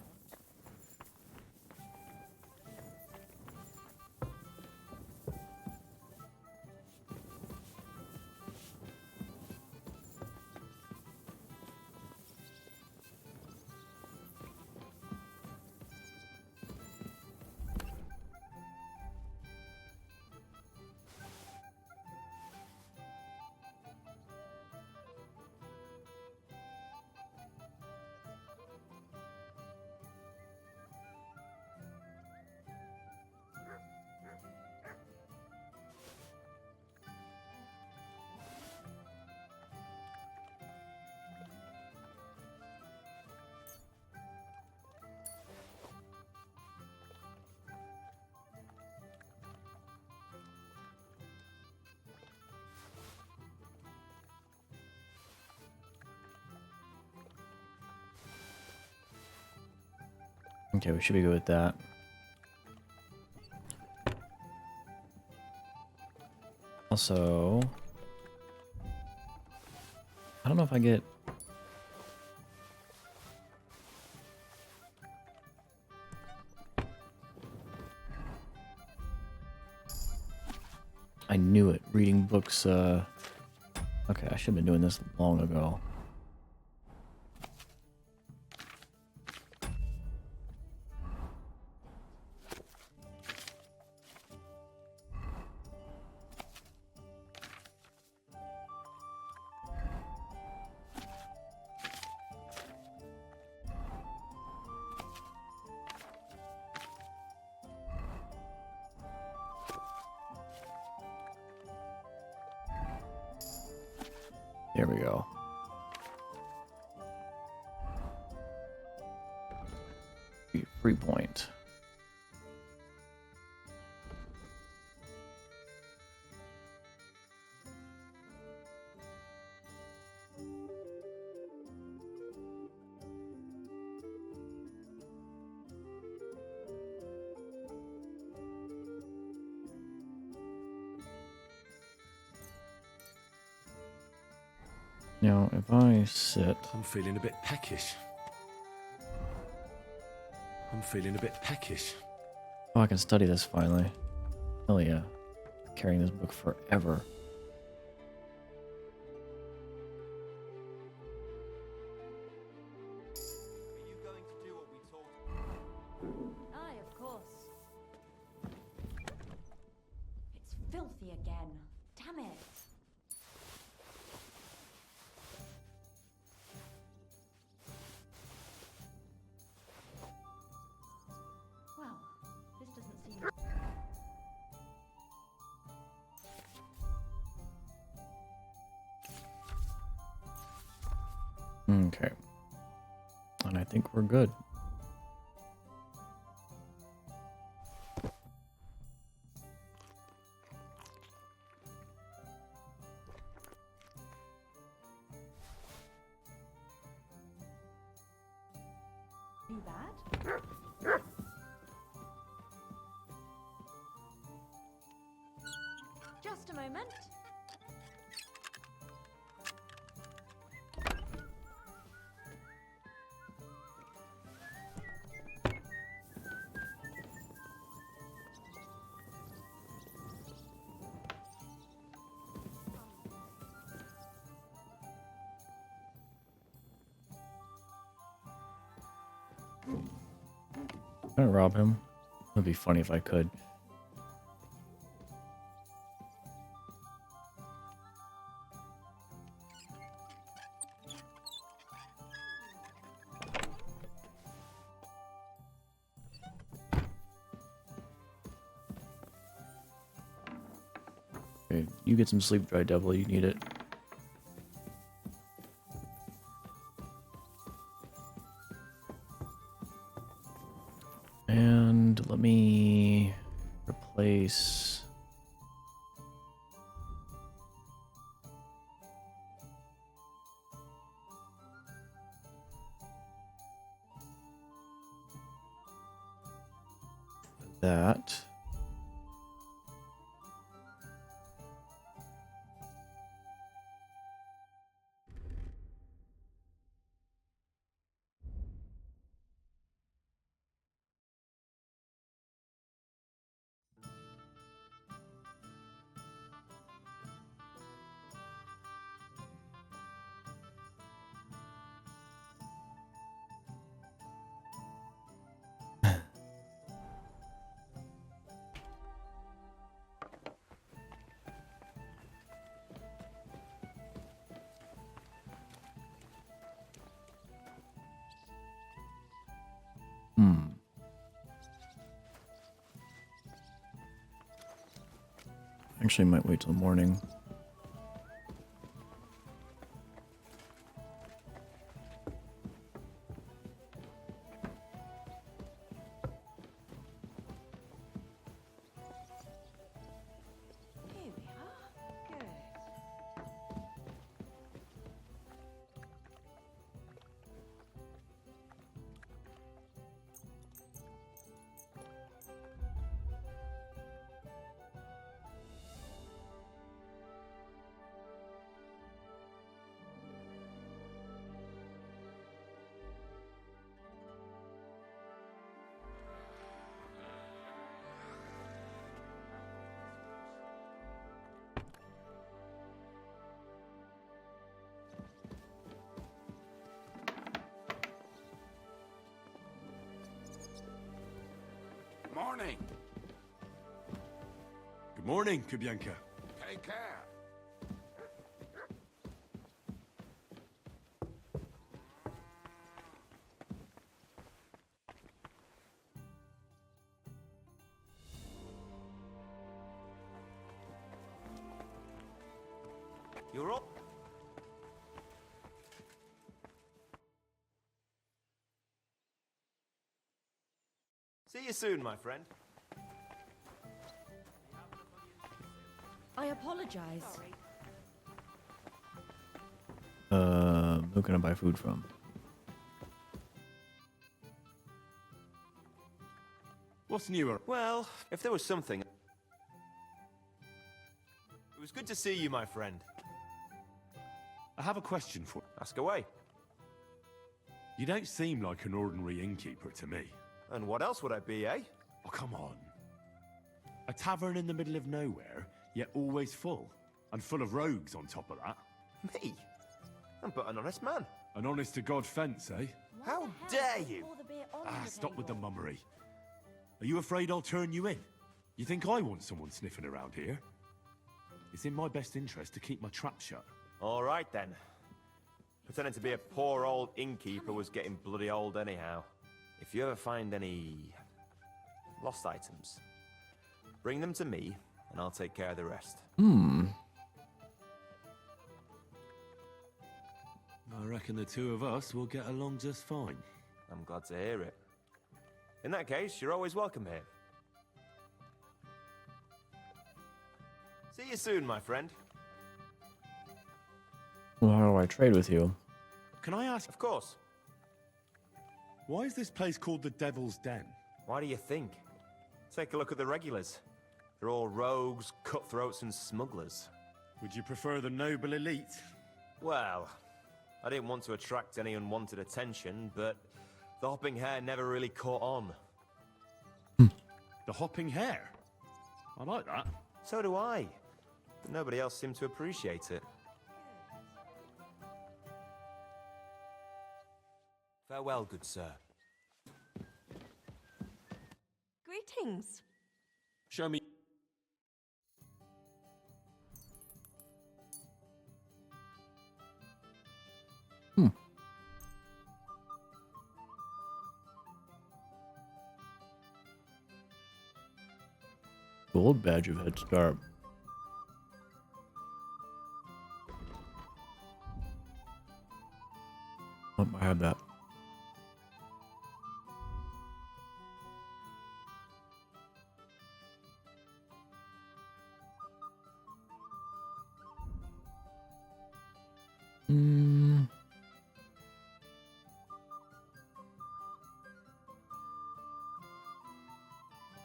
Okay, we should be good with that. Also, I don't know if I get...
I knew it. Reading books, okay, I should have been doing this long ago. There we go. Free point. Now, if I sit...
I'm feeling a bit peckish.
Oh, I can study this finally. Hell yeah. Carrying this book forever.
Aye, of course. It's filthy again. Damn it. Well, this doesn't seem...
Okay. And I think we're good.
Too bad. Just a moment.
Can I rob him? It'd be funny if I could. Okay, you get some sleep, Dry Devil. You need it. And let me replace... that. Actually, might wait till morning.
Here we are. Good.
morning.
Good morning, Kubianka.
Take care.
You're up. See you soon, my friend.
I apologize.
Who can I buy food from?
What's newer?
Well, if there was something... It was good to see you, my friend.
I have a question for
Ask away.
you. Don't seem like an ordinary innkeeper to me.
And what else would I be, eh?
Oh, come on. A tavern in the middle of nowhere, yet always full. And full of rogues on top of that.
Me? I'm but an honest man.
An honest-to-God fence, eh?
How dare you?
Stop with the mummery. Are you afraid I'll turn you in? You think I want someone sniffing around here? It's in my best interest to keep my trap shut.
All right, then. Pretending to be a poor old innkeeper was getting bloody old anyhow. If you ever find any... lost items, bring them to me, and I'll take care of the rest.
I reckon the two of us will get along just fine.
I'm glad to hear it. In that case, you're always welcome here. See you soon, my friend.
Well, how do I trade with you?
Can I ask,
Of course.
why is this place called the Devil's Den?
Why do you think? Take a look at the regulars. They're all rogues, cutthroats, and smugglers.
Would you prefer the noble elite?
Well, I didn't want to attract any unwanted attention, but the hopping hare never really caught on.
The hopping hare? I like that.
So do I. But nobody else seemed to appreciate it. Farewell, good sir.
Greetings.
Show me.
Gold badge of Head Start. Oh, I have that.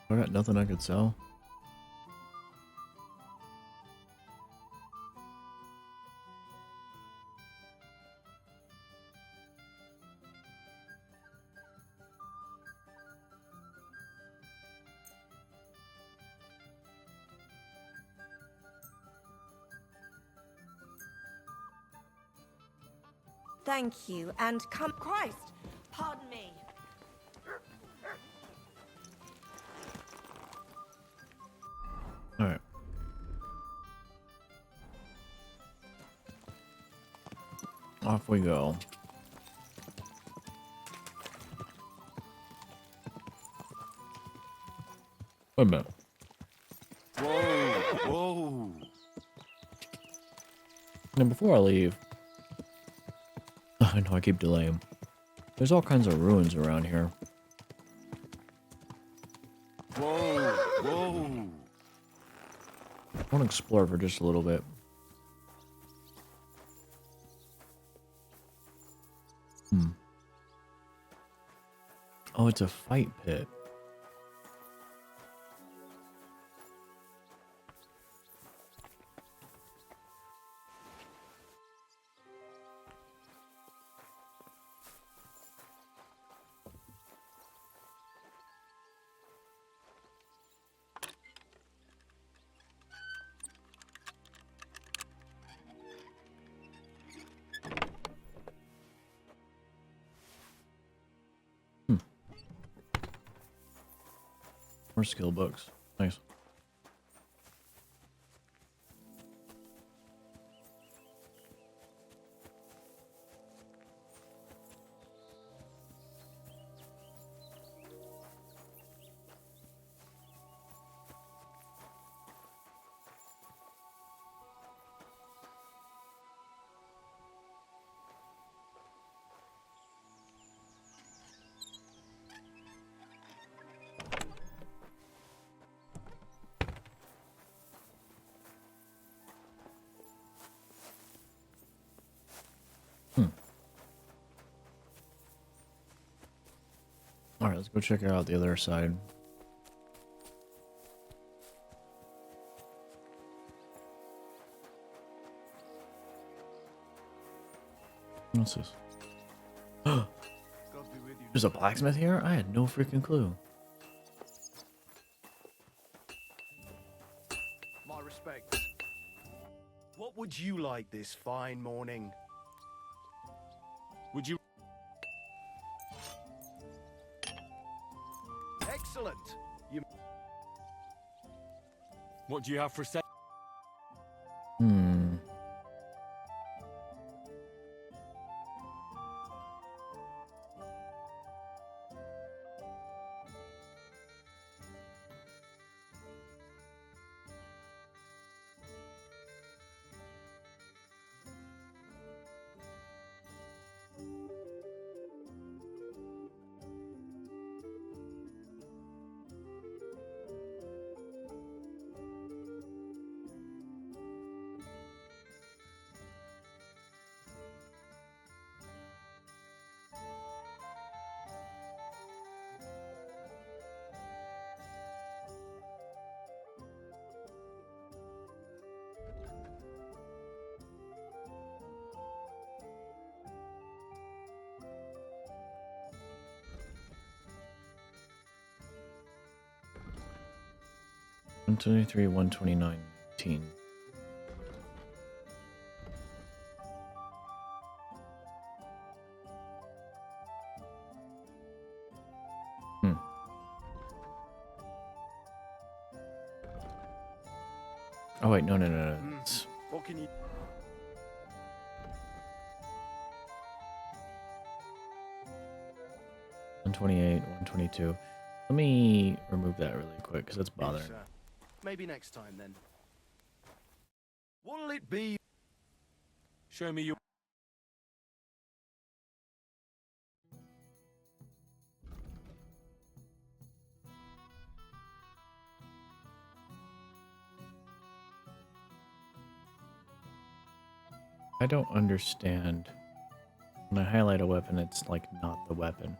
I got nothing I could sell.
Thank you, and come... Christ! Pardon me.
Alright. Off we go. Wait a minute.
Whoa, whoa.
Now before I leave... I know I keep delaying. There's all kinds of ruins around here.
Whoa, whoa.
I want to explore for just a little bit. Oh, it's a fight pit. More skill books. Nice. Alright, let's go check out the other side. What's this? There's a blacksmith here? I had no freaking clue.
My respects. What would you like this fine morning?
Would you...
Excellent. You...
What do you have for sale?
Hmm. One 123, 129, 19. Oh wait, no. It's
What can you...
128, 122. Let me remove that really quick because it's bothering.
Sir. Maybe next time then. What'll it be?
Show me your...
I don't understand. When I highlight a weapon, it's like not the weapon.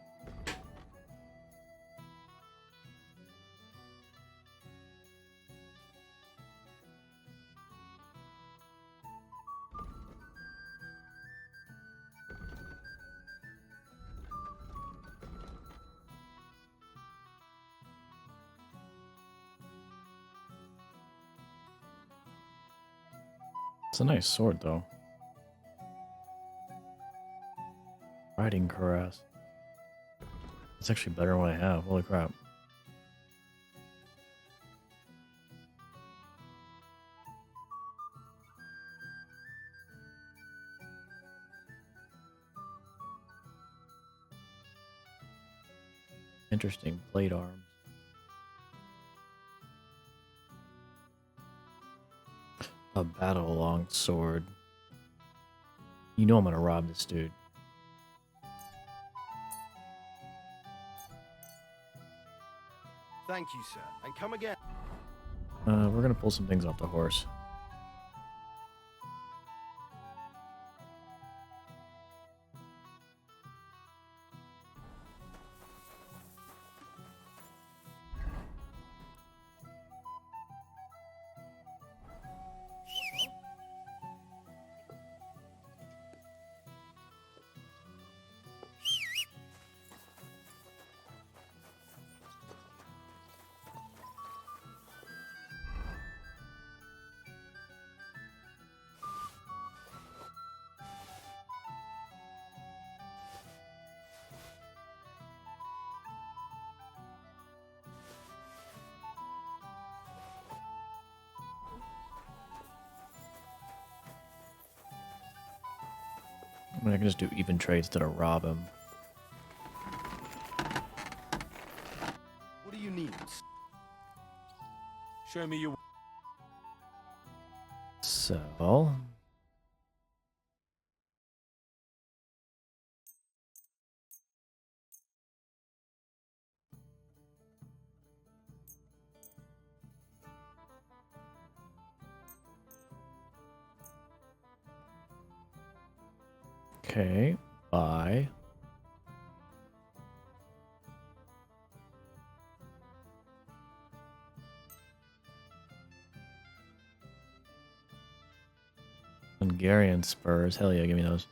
It's a nice sword, though. Riding cuirass. It's actually better than what I have. Holy crap. Interesting. Plate arms. A battle long sword. You know I'm gonna rob this dude.
Thank you, sir. And come again.
We're gonna pull some things off the horse. I mean, I can just do even trade instead of rob him.
What do you need?
Show me your...
So... Okay, buy. Hungarian spurs. Hell yeah, give me those.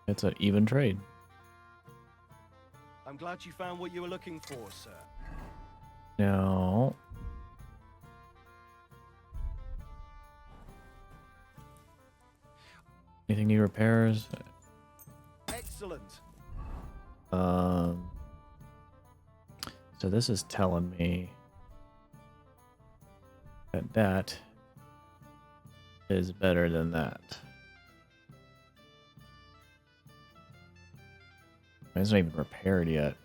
It's an even trade.
I'm glad you found what you were looking for, sir.
Now... Anything need repairs?
Excellent.
So this is telling me that that is better than that. It's not even repaired yet.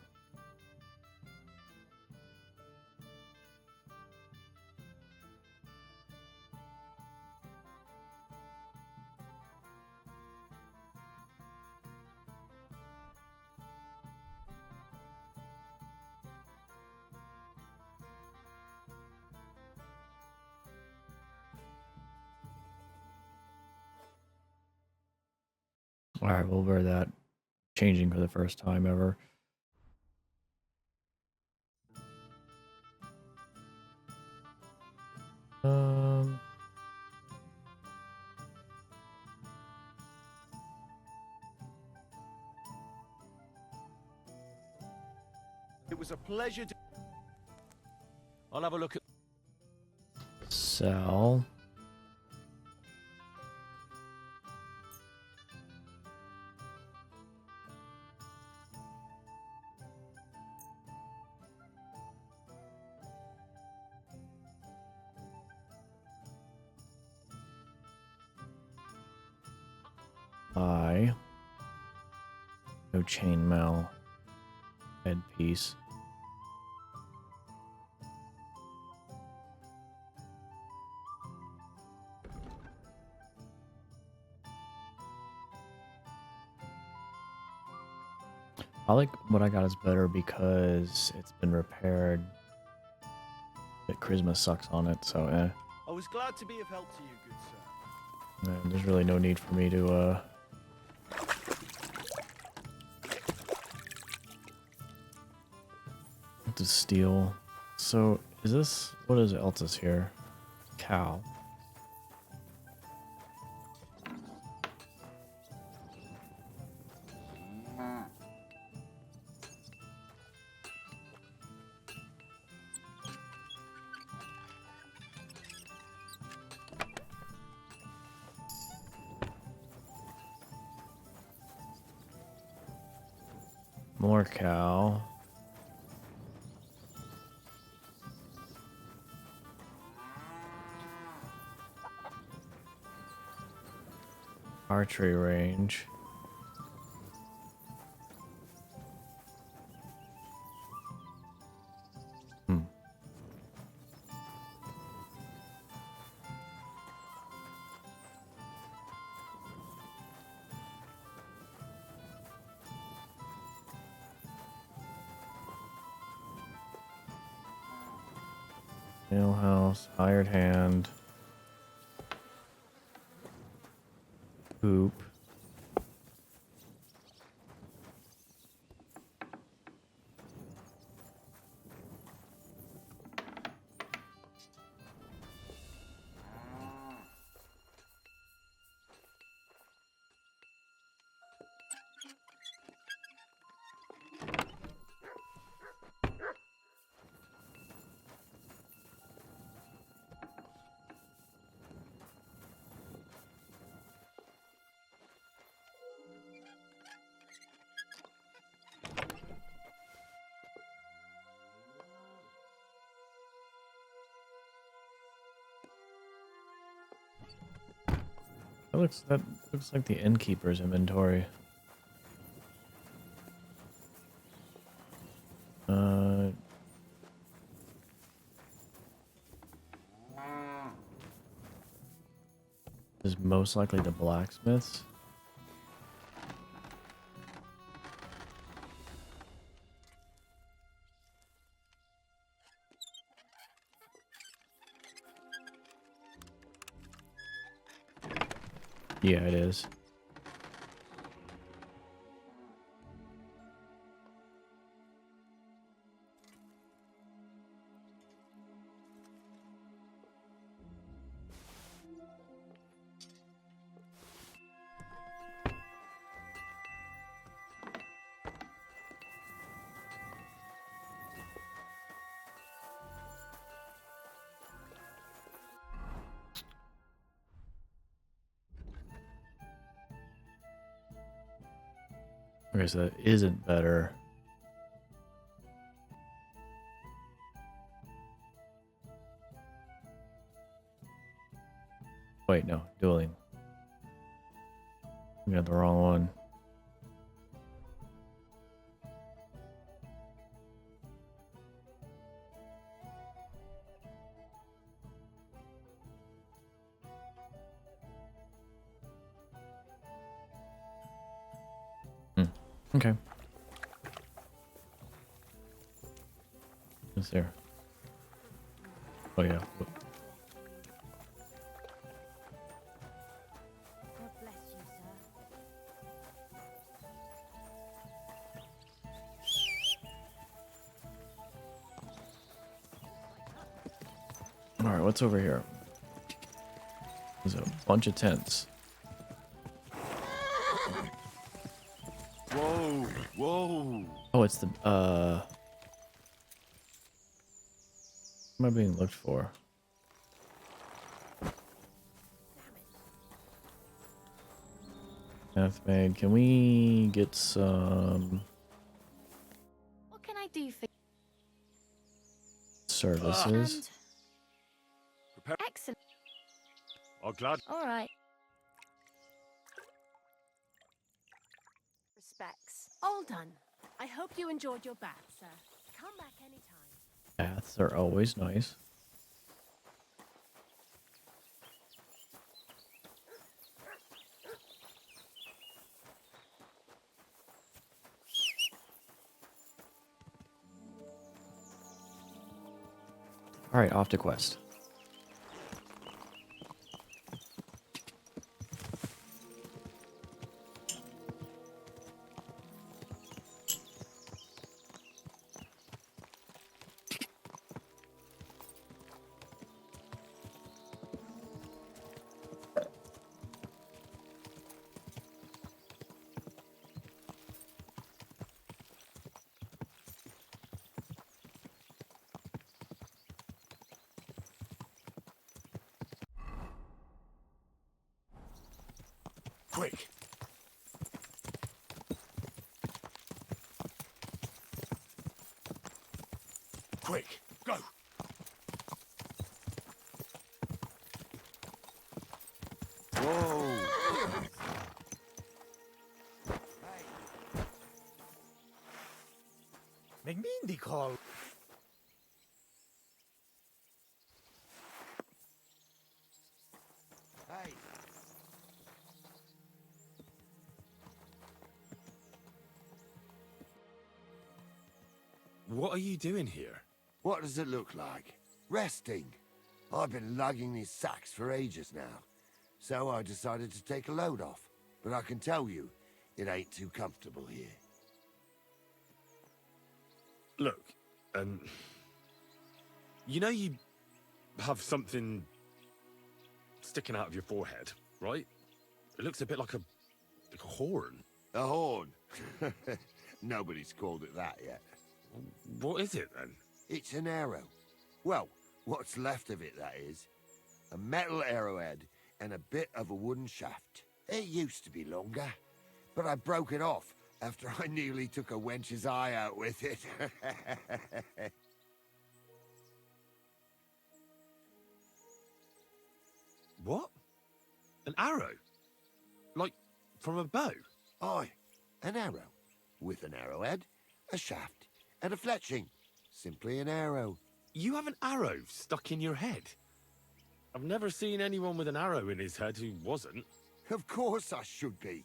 Alright, we'll bear that. Changing for the first time ever.
It was a pleasure to... I'll have a look at...
Sell. Buy. No chainmail. Headpiece. I like what I got is better because it's been repaired. The charisma sucks on it, so eh.
I was glad to be of help to you, good sir.
And there's really no need for me to steal. So is this what is else is here? Cow. More cow. Archery range. Nail house, hired hand. Poop. That looks like the innkeeper's inventory. Is most likely the blacksmith's. Yeah, it is. Okay, so that isn't better. Wait, no, dueling. I got the wrong one. Okay. What's there? Oh yeah.
God bless you, sir.
All right, what's over here? There's a bunch of tents.
Whoa, whoa.
Oh, it's the what am I being looked for? Pathmade, can we get some
What can I do for
services?
Excellent.
Oh, glad.
All right. Respects.
All done. I hope you enjoyed your bath, sir. Come back anytime.
Baths are always nice. All right, off to quest.
Quick. Quick, go.
Whoa!
Megmindi call.
Hey!
What are you doing here?
What does it look like? Resting. I've been lugging these sacks for ages now. So I decided to take a load off. But I can tell you, it ain't too comfortable here.
Look, you know you have something sticking out of your forehead, right? It looks a bit like a horn.
A horn? Nobody's called it that yet.
What is it, then?
It's an arrow. Well, what's left of it, that is. A metal arrowhead and a bit of a wooden shaft. It used to be longer, but I broke it off after I nearly took a wench's eye out with it.
What? An arrow? from a bow?
Aye, an arrow. With an arrowhead, a shaft, and a fletching. Simply an arrow.
You have an arrow stuck in your head? I've never seen anyone with an arrow in his head who wasn't.
Of course I should be.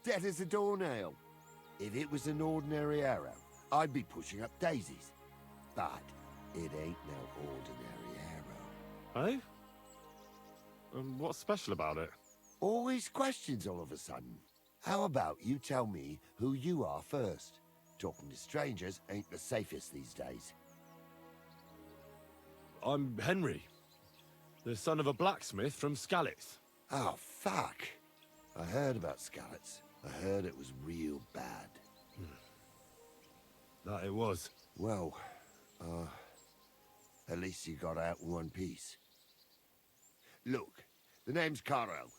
Dead as a doornail. If it was an ordinary arrow, I'd be pushing up daisies. But it ain't no ordinary arrow.
Oh? What's special about it?
Always questions all of a sudden. How about you tell me who you are first? Talking to strangers ain't the safest these days.
I'm Henry, the son of a blacksmith from Skalitz.
Oh, fuck. I heard about Skalitz. I heard it was real bad.
That it was.
Well, at least you got out in one piece. Look, the name's Carl.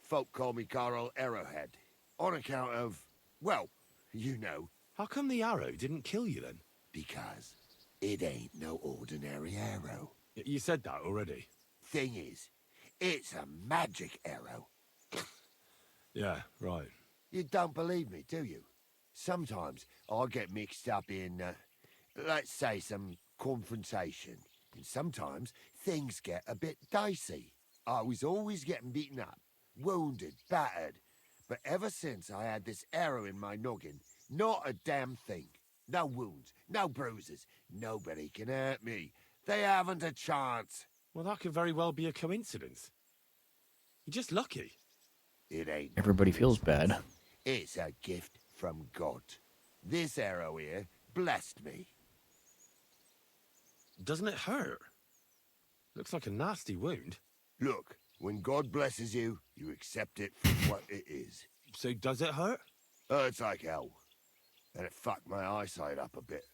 Folk call me Carl Arrowhead. On account of, well, you know.
How come the arrow didn't kill you then?
Because it ain't no ordinary arrow.
You said that already.
Thing is, it's a magic arrow.
Yeah, right.
You don't believe me, do you? Sometimes I get mixed up in, let's say, some confrontation. And sometimes things get a bit dicey. I was always getting beaten up, wounded, battered. But ever since I had this arrow in my noggin, not a damn thing. No wounds, no bruises. Nobody can hurt me. They haven't a chance.
Well, that could very well be a coincidence. You're just lucky.
It ain't.
Everybody feels bad.
It's a gift from God. This arrow here blessed me.
Doesn't it hurt? Looks like a nasty wound.
Look, when God blesses you, you accept it for what it is.
So does it hurt?
Hurts like hell. And it fucked my eyesight up a bit.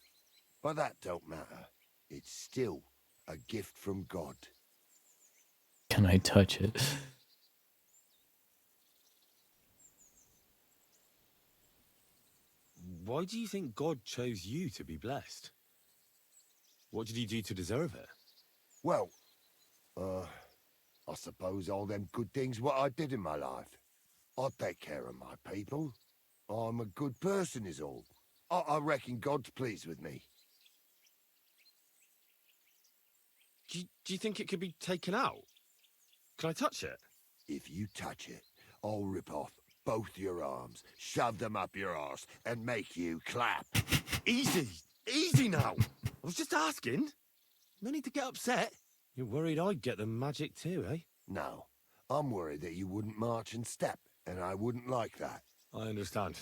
But that don't matter. It's still a gift from God.
Can I touch it?
Why do you think God chose you to be blessed? What did he do to deserve it?
Well, I suppose all them good things what I did in my life. I take care of my people. I'm a good person is all. I reckon God's pleased with me.
Do you think it could be taken out? Can I touch it?
If you touch it, I'll rip off both your arms, shove them up your arse, and make you clap.
Easy! Easy now! I was just asking. No need to get upset. You're worried I'd get the magic too, eh?
No, I'm worried that you wouldn't march and step, and I wouldn't like that.
I understand.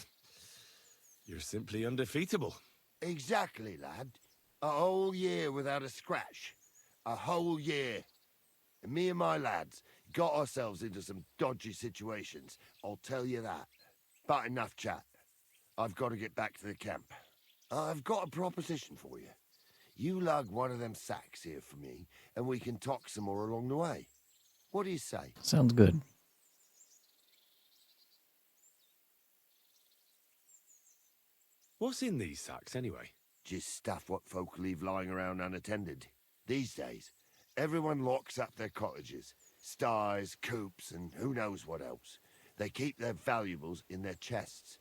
You're simply undefeatable.
Exactly, lad. A whole year without a scratch. A whole year. And me and my lads got ourselves into some dodgy situations, I'll tell you that. But enough chat. I've got to get back to the camp. I've got a proposition for you. You lug one of them sacks here for me, and we can talk some more along the way. What do you say?
Sounds good.
What's in these sacks, anyway?
Just stuff what folk leave lying around unattended. These days, everyone locks up their cottages, sties, coops, and who knows what else. They keep their valuables in their chests.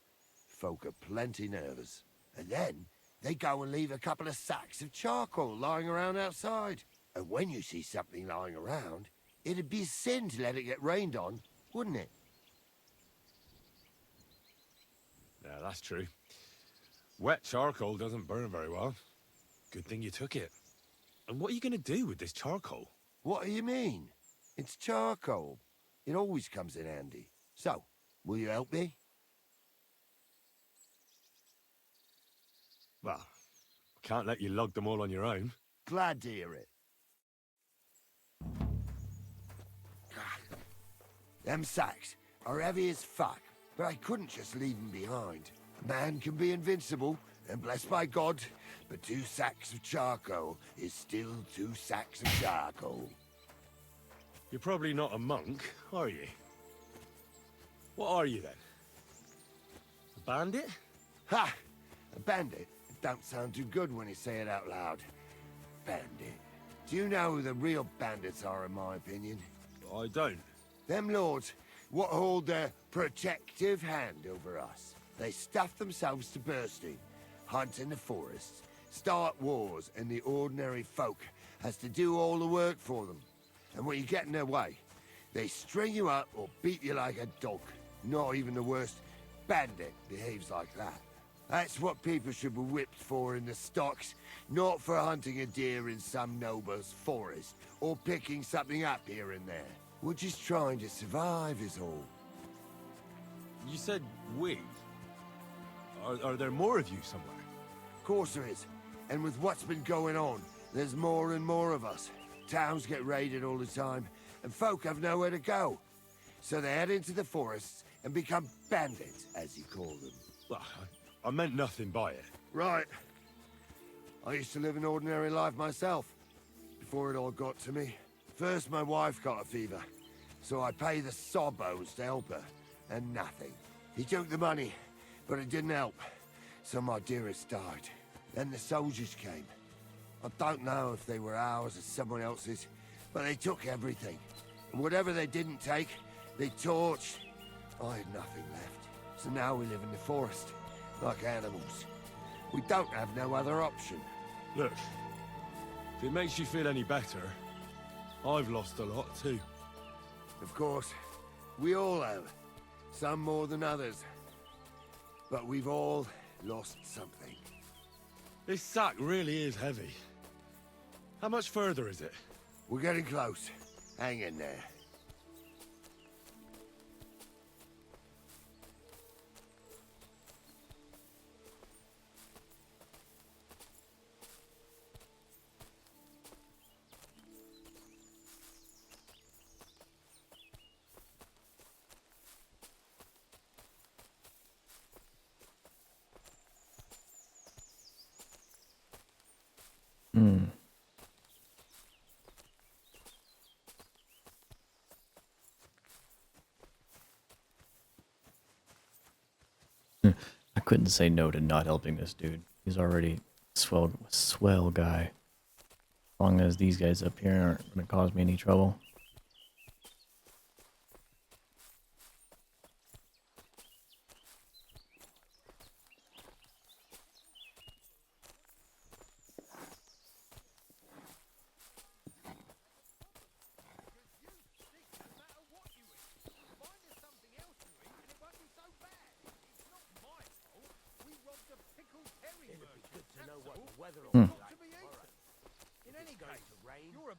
Folk are plenty nervous. And then they go and leave a couple of sacks of charcoal lying around outside. And when you see something lying around, it'd be a sin to let it get rained on, wouldn't it?
Yeah, that's true. Wet charcoal doesn't burn very well. Good thing you took it. And what are you going to do with this charcoal?
What do you mean? It's charcoal. It always comes in handy. So, will you help me?
Well, I can't let you lug them all on your own.
Glad to hear it. Them sacks are heavy as fuck, but I couldn't just leave them behind. A man can be invincible, and blessed by God, but 2 sacks of charcoal is still 2 sacks of charcoal.
You're probably not a monk, are you? What are you, then? A bandit?
Ha! A bandit? It don't sound too good when you say it out loud. Bandit. Do you know who the real bandits are, in my opinion?
I don't.
Them lords
what hold their protective hand over us. They stuff themselves to bursting, hunt in the forests, start wars, and the ordinary folk has to do all the work for them. And when you get in their way, they string you up or beat you like a dog. Not even the worst bandit behaves like that. That's what people should be whipped for in the stocks, not for hunting a deer in some noble's forest, or picking something up here and there. We're just trying to survive is all.
You said we? Are there more of you somewhere?
Of course there is. And with what's been going on, there's more and more of us. Towns get raided all the time, and folk have nowhere to go. So they head into the forests and become bandits, as you call them.
Well, I meant nothing by it.
Right. I used to live an ordinary life myself, before it all got to me. First, my wife got a fever, so I paid the sawbones to help her, and nothing. He took the money, but it didn't help, so my dearest died. Then the soldiers came. I don't know if they were ours or someone else's, but they took everything. And whatever they didn't take, they torched. I had nothing left, so now we live in the forest, like animals. We don't have no other option.
Look, if it makes you feel any better, I've lost a lot too.
Of course, we all have. Some more than others. But we've all lost something.
This sack really is heavy. How much further is it?
We're getting close. Hang in there.
I couldn't say no to not helping this dude. He's already swell guy. As long as these guys up here aren't going to cause me any trouble.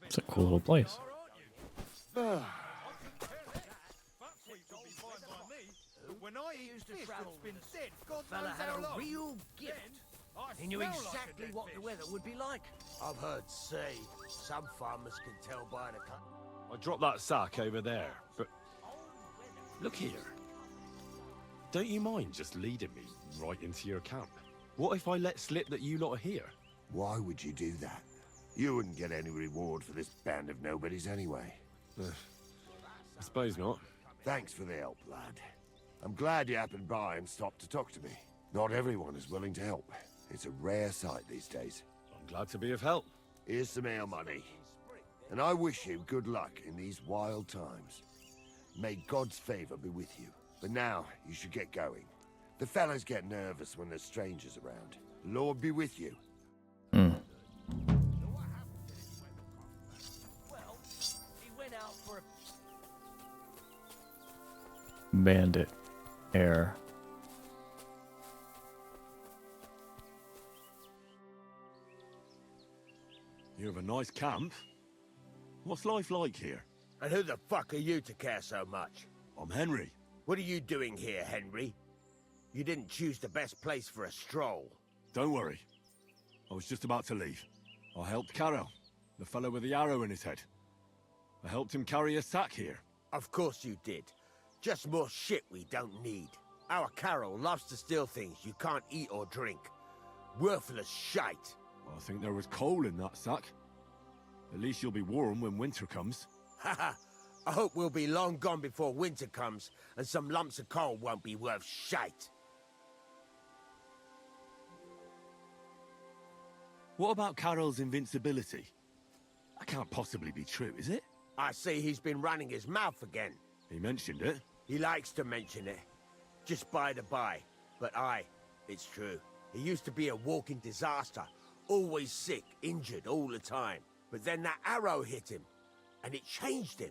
It's a cool little place.
When I used to travel been dead, God fella had a real gift. He knew exactly what the weather would be like.
I've heard say some farmers can tell by the cut.
I dropped that sack over there, but look here. Don't you mind just leading me right into your camp? What if I let slip that you lot are here?
Why would you do that? You wouldn't get any reward for this band of nobodies anyway.
I suppose not.
Thanks for the help, lad. I'm glad you happened by and stopped to talk to me. Not everyone is willing to help. It's a rare sight these days.
I'm glad to be of help.
Here's some ale money. And I wish you good luck in these wild times. May God's favor be with you. But now, you should get going. The fellas get nervous when there's strangers around. Lord be with you.
Bandit. Air.
You have a nice camp. What's life like here?
And who the fuck are you to care so much?
I'm Henry.
What are you doing here, Henry? You didn't choose the best place for a stroll.
Don't worry. I was just about to leave. I helped Carol, the fellow with the arrow in his head. I helped him carry a sack here.
Of course you did. Just more shit we don't need. Our Carol loves to steal things you can't eat or drink. Worthless shite.
I think there was coal in that sack. At least you'll be warm when winter comes.
Haha. I hope we'll be long gone before winter comes, and some lumps of coal won't be worth shite.
What about Carol's invincibility? That can't possibly be true, is it?
I see he's been running his mouth again.
He mentioned it.
He likes to mention it. Just by the by. But aye, it's true. He used to be a walking disaster. Always sick, injured all the time. But then that arrow hit him, and it changed him.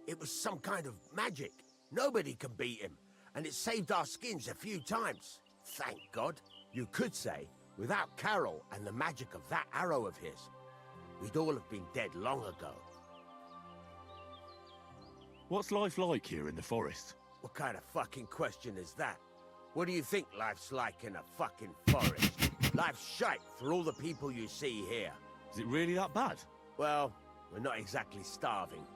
It was some kind of magic. Nobody can beat him, and it saved our skins a few times. Thank God. You could say, without Carol and the magic of that arrow of his, we'd all have been dead long ago.
What's life like here in the forest?
What kind of fucking question is that? What do you think life's like in a fucking forest? Life's shite for all the people you see here.
Is it really that bad?
Well, we're not exactly starving,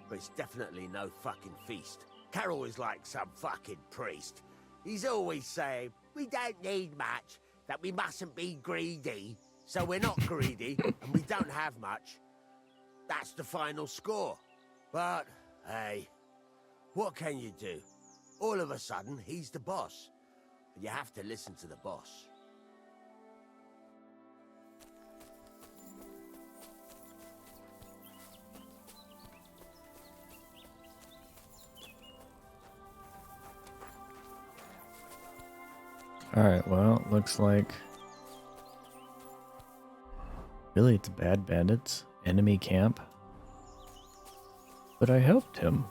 but it's definitely no fucking feast. Carol is like some fucking priest. He's always saying, we don't need much, that we mustn't be greedy. So we're not greedy, and we don't have much. That's the final score. But, hey, what can you do? All of a sudden, he's the boss. And you have to listen to the boss.
Alright, well, looks like... Really, it's bad bandits? Enemy camp? But I helped him.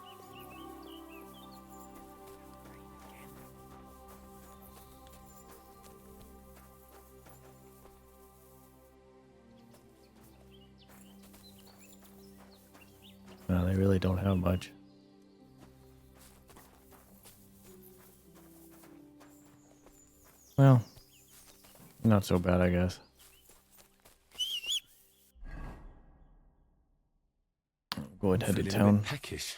No, they really don't have much. Well, not so bad, I guess. Go ahead, head to
Feeling a
town.
bit peckish.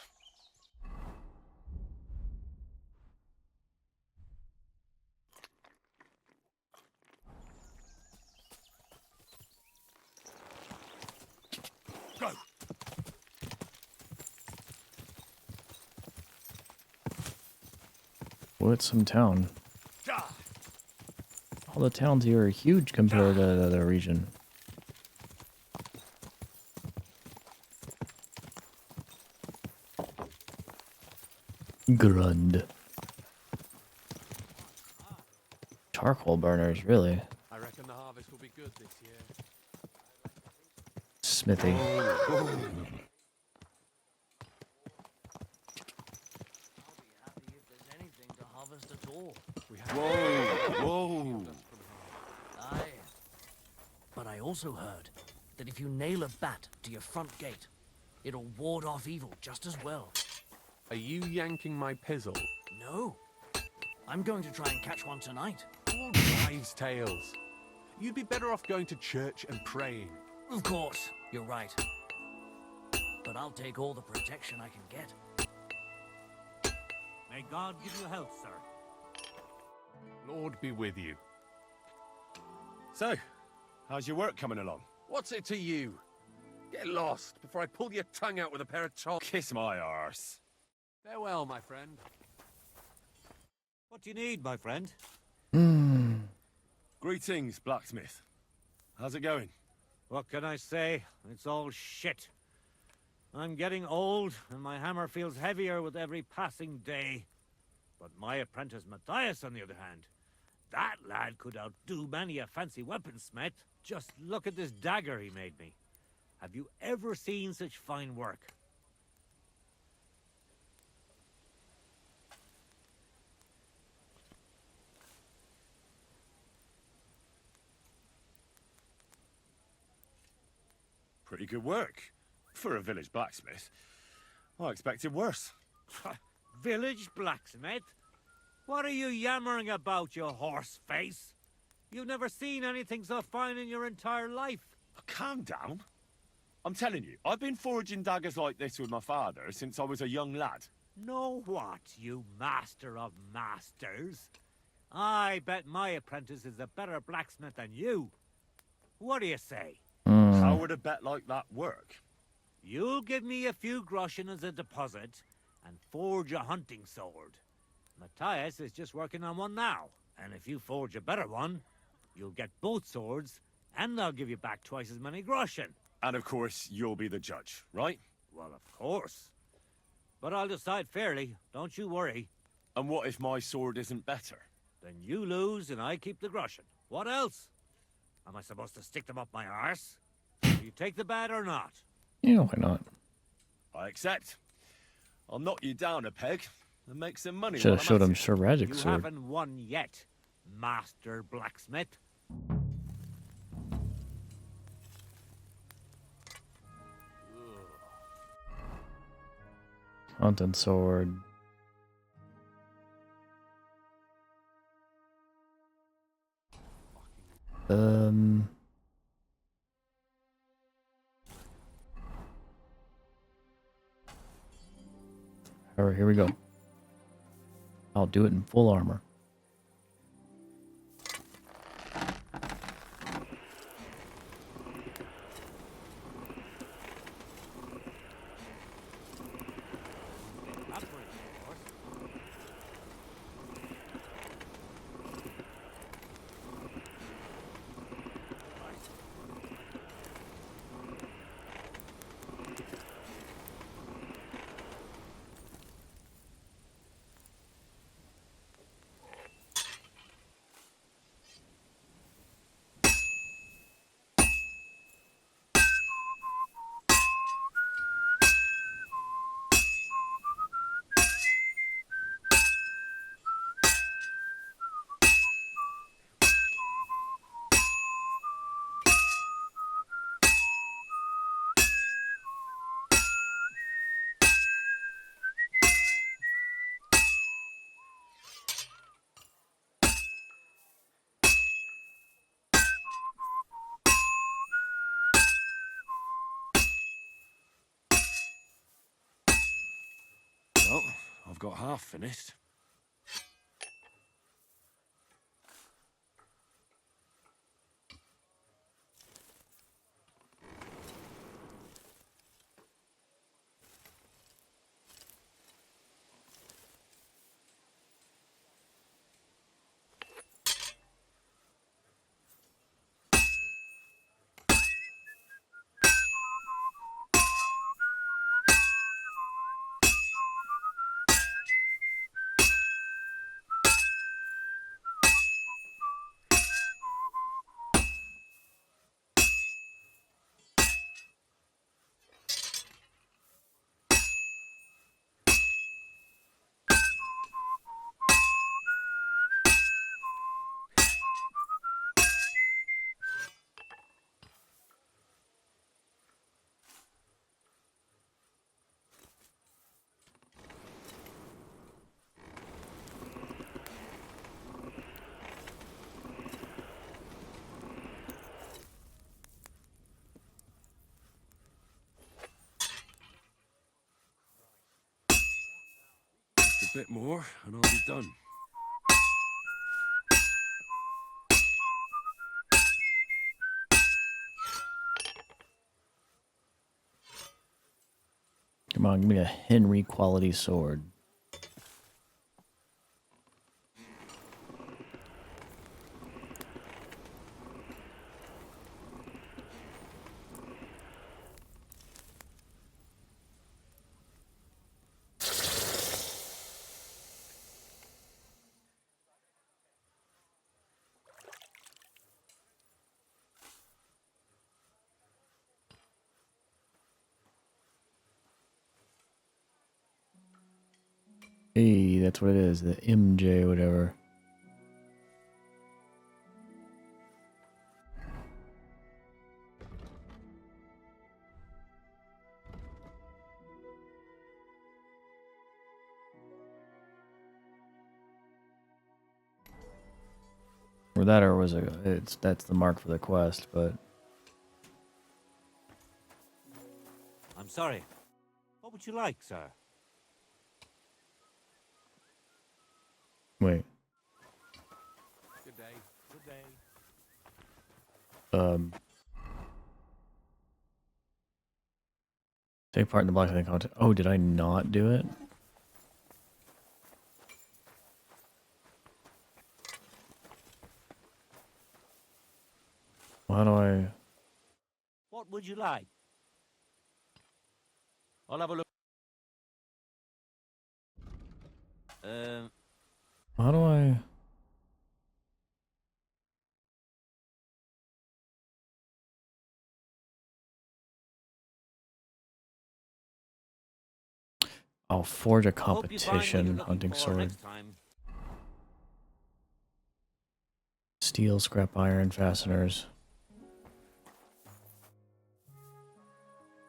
Go!
What's some town? All the towns here are huge compared to the other region. Grund. Charcoal burners, really.
I reckon the harvest will be good this year.
Smithy.
Whoa!
Aye. But I also heard that if you nail a bat to your front gate, it'll ward off evil just as well.
Are you yanking my pizzle?
No. I'm going to try and catch one tonight.
All wives' tales. You'd be better off going to church and praying.
Of course, you're right. But I'll take all the protection I can get.
May God give you health, sir.
Lord be with you. So, how's your work coming along? What's it to you? Get lost before I pull your tongue out with a pair of tongs. Kiss my arse. Farewell, my friend.
What do you need, my friend?
Greetings, blacksmith. How's it going?
What can I say? It's all shit. I'm getting old, and my hammer feels heavier with every passing day. But my apprentice Matthias, on the other hand, that lad could outdo many a fancy weaponsmith. Just look at this dagger he made me. Have you ever seen such fine work?
Pretty good work. For a village blacksmith. I expected worse.
Village blacksmith? What are you yammering about, you horse face? You've never seen anything so fine in your entire life.
Calm down. I'm telling you, I've been forging daggers like this with my father since I was a young lad.
Know what, you master of masters? I bet my apprentice is a better blacksmith than you. What do you say?
How would a bet like that work?
You'll give me a few groschen as a deposit and forge a hunting sword. Matthias is just working on one now, and if you forge a better one, you'll get both swords, and they'll give you back twice as many groschen.
And of course, you'll be the judge, right?
Well, of course.
But I'll decide fairly, don't you worry.
And what if my sword isn't better?
Then you lose and I keep the groschen. What else? Am I supposed to stick them up my arse? Do you take the bad or not?
Yeah, why not?
I accept. I'll knock you down a peg and make some money.
Should have
while I'm
showed
at
him
it.
Sir Radic's
You
sword.
haven't won yet, Master Blacksmith.
Haunted sword. Alright, here we go. I'll do it in full armor.
Well, I've got half finished. Just a bit more and I'll be done.
Come on, give me a Henry quality sword. Hey, that's what it is, the MJ whatever. Or that, or was it? That's the mark for the quest, but
I'm sorry. What would you like, sir?
wait.
Good day. Good day.
Take part in the blacksmithing contest. Oh, did I not do it? How do I?
What would you like? I'll have a look.
I'll forge a
I hope you find what you're
competition
looking
hunting
for
sword.
next time.
Steel, scrap iron, fasteners.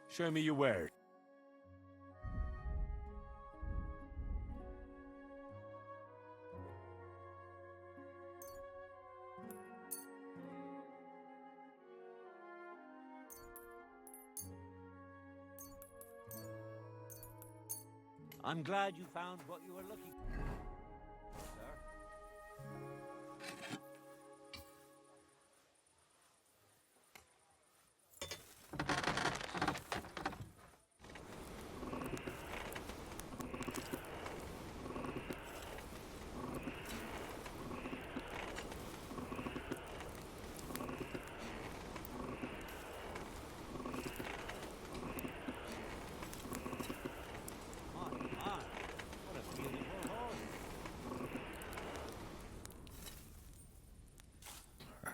Show me your wares.
I'm glad you found what you were looking for, sir.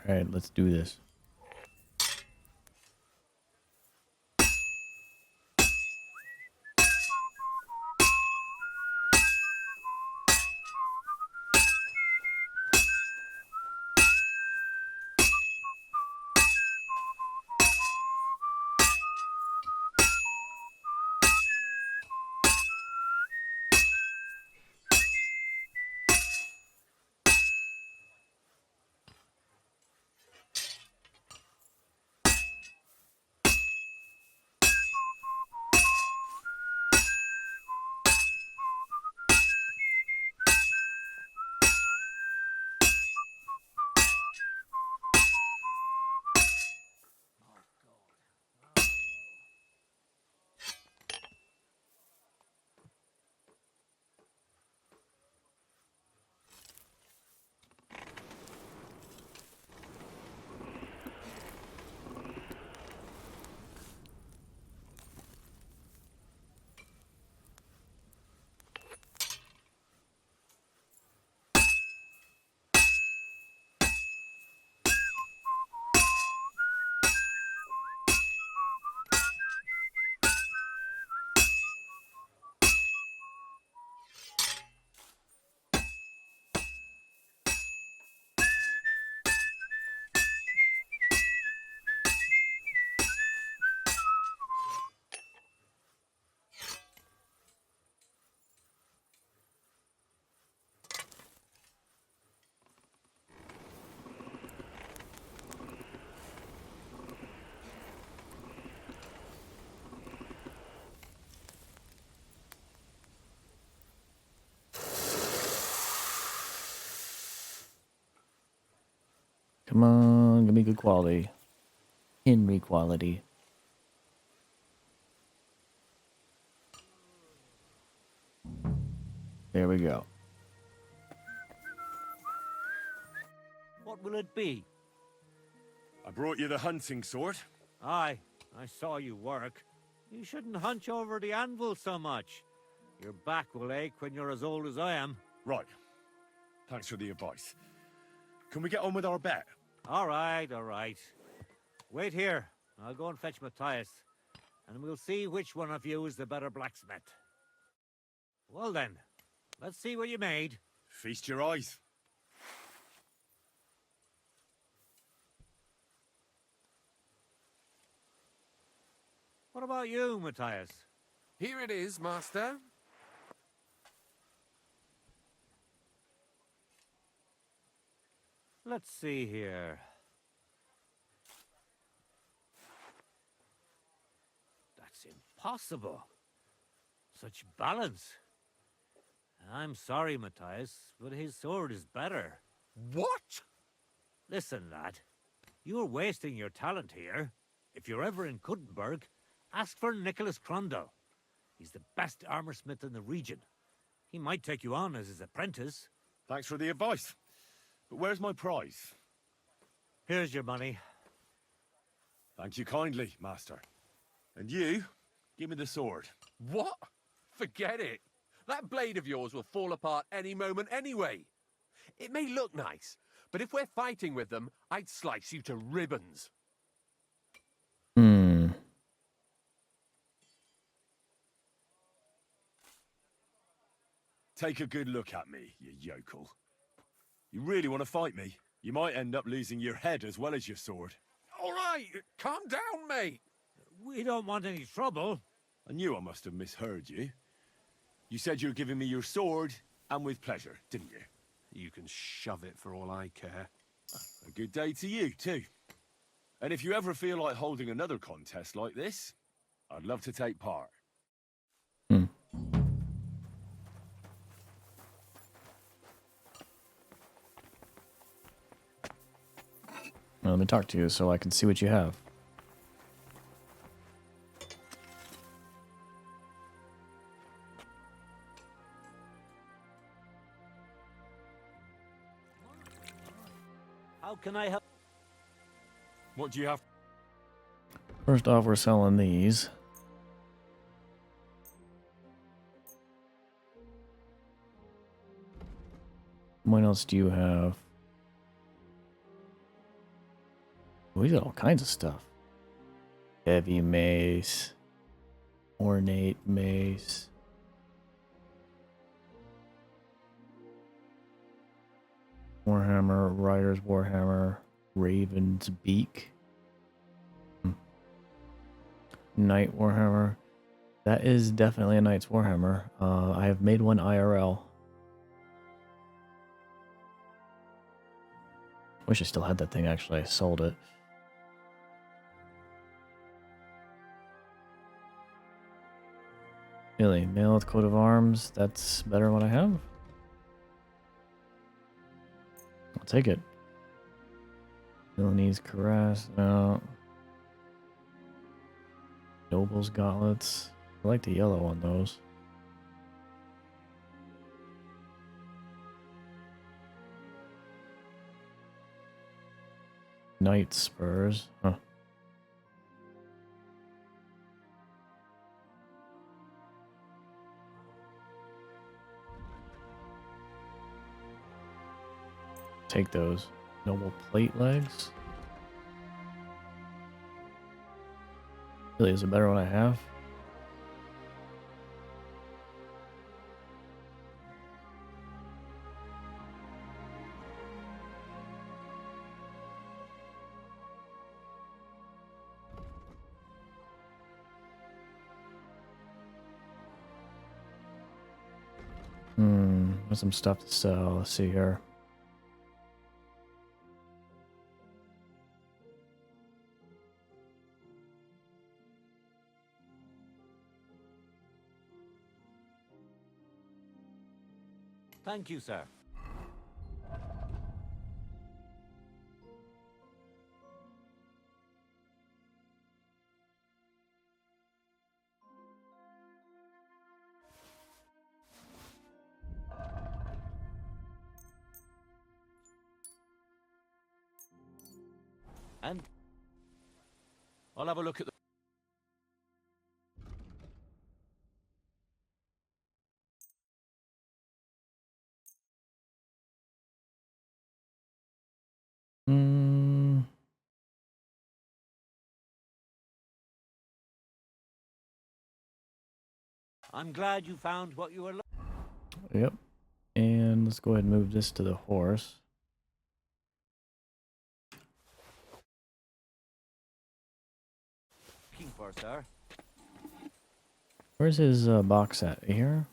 Alright, let's do this. Come on, give me good quality. Henry quality. There we go.
What will it be?
I brought you the hunting sword.
Aye, I saw you work. You shouldn't hunch over the anvil so much. Your back will ache when you're as old as I am.
Right. Thanks for the advice. Can we get on with our bet?
All right, all right. Wait here. I'll go and fetch Matthias, and we'll see which one of you is the better blacksmith. Well then, let's see what you made.
Feast your eyes.
What about you, Matthias?
Here it is, master.
Let's see here. That's impossible. Such balance. I'm sorry, Matthias, but his sword is better.
What?
Listen, lad. You're wasting your talent here. If you're ever in Kuttenberg, ask for Nicholas Crondell. He's the best armorsmith in the region. He might take you on as his apprentice.
Thanks for the advice. But where's my prize?
Here's your money.
Thank you kindly, master. And you, give me the sword.
What? Forget it. That blade of yours will fall apart any moment anyway. It may look nice, but if we're fighting with them, I'd slice you to ribbons.
Take a good look at me, you yokel. You really want to fight me? You might end up losing your head as well as your sword.
All right, calm down, mate.
We don't want any trouble.
I knew I must have misheard you. You said you were giving me your sword, and with pleasure, didn't you?
You can shove it for all I care.
A good day to you, too. And if you ever feel like holding another contest like this, I'd love to take part.
Well, let me talk to you so I can see what you have.
How can I help?
What do you have?
First off, we're selling these. What else do you have? We got all kinds of stuff. Heavy mace. Ornate mace. Warhammer, Rider's Warhammer, Raven's Beak. Knight Warhammer. That is definitely a Knight's Warhammer. I have made one IRL. Wish I still had that thing, actually. I sold it. Really? Mail with coat of arms? That's better than what I have? I'll take it. Milanese Caress. No. Noble's Gauntlets. I like the yellow on those. Knight Spurs. Huh. Take those. Noble Plate Legs. Really, is it better what I have? There's some stuff to sell. Let's see here.
Thank you, sir. And
I'll have a look at the...
I'm glad you found what you were
Yep. And let's go ahead and move this to the horse.
looking for, sir.
Where's his box at? Here?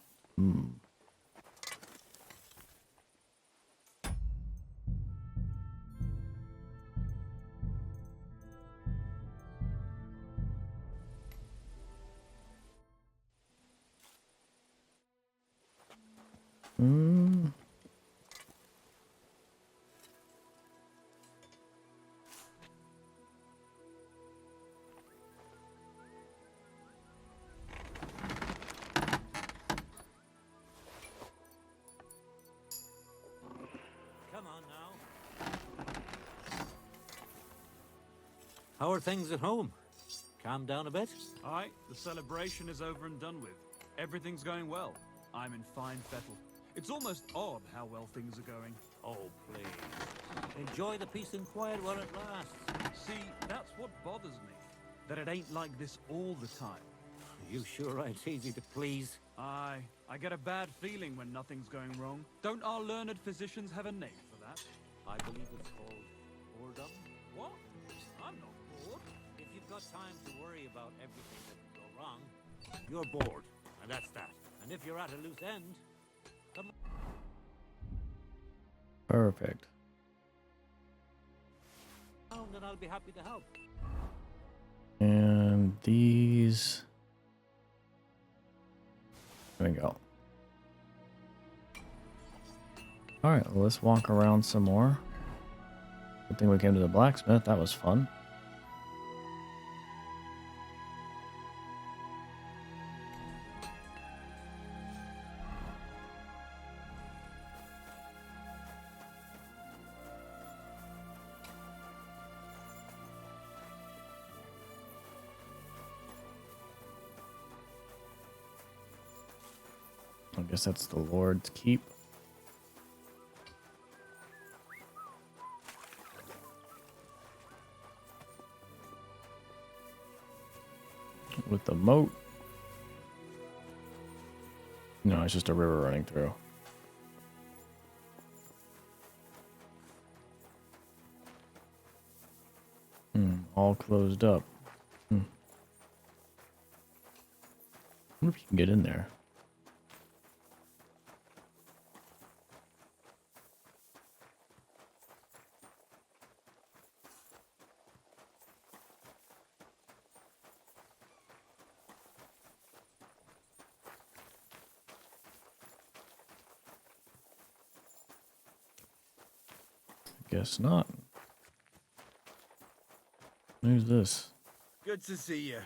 Come on now. How are things at home? Calm down a bit?
Aye, the celebration is over and done with. Everything's going well. I'm in fine fettle. It's almost odd how well things are going.
Oh, please. Enjoy the peace and quiet while it lasts.
See, that's what bothers me. That it ain't like this all the time.
You sure ain't easy to please.
Aye, I get a bad feeling when nothing's going wrong. Don't our learned physicians have a name for that?
I believe it's called boredom.
What? I'm not bored.
If you've got time to worry about everything that can go wrong, you're bored, and that's that. And if you're at a loose end, come on.
Perfect.
Oh, then I'll be happy to help.
And these. There we go. Alright, well, let's walk around some more. Good thing we came to the blacksmith. That was fun. I guess that's the Lord's Keep. With the moat. No, it's just a river running through. All closed up. I wonder if you can get in there. Guess not. Who's this?
Good to see you.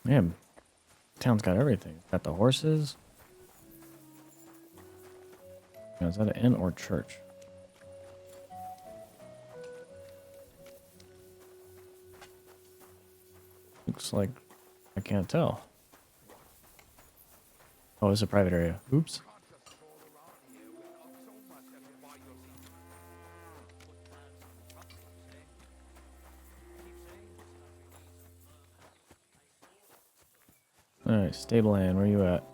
Man, town's got everything. Got the horses. Now, is that an inn or church? Looks like I can't tell. Oh, it's a private area. Oops. Alright, stable hand, where you at?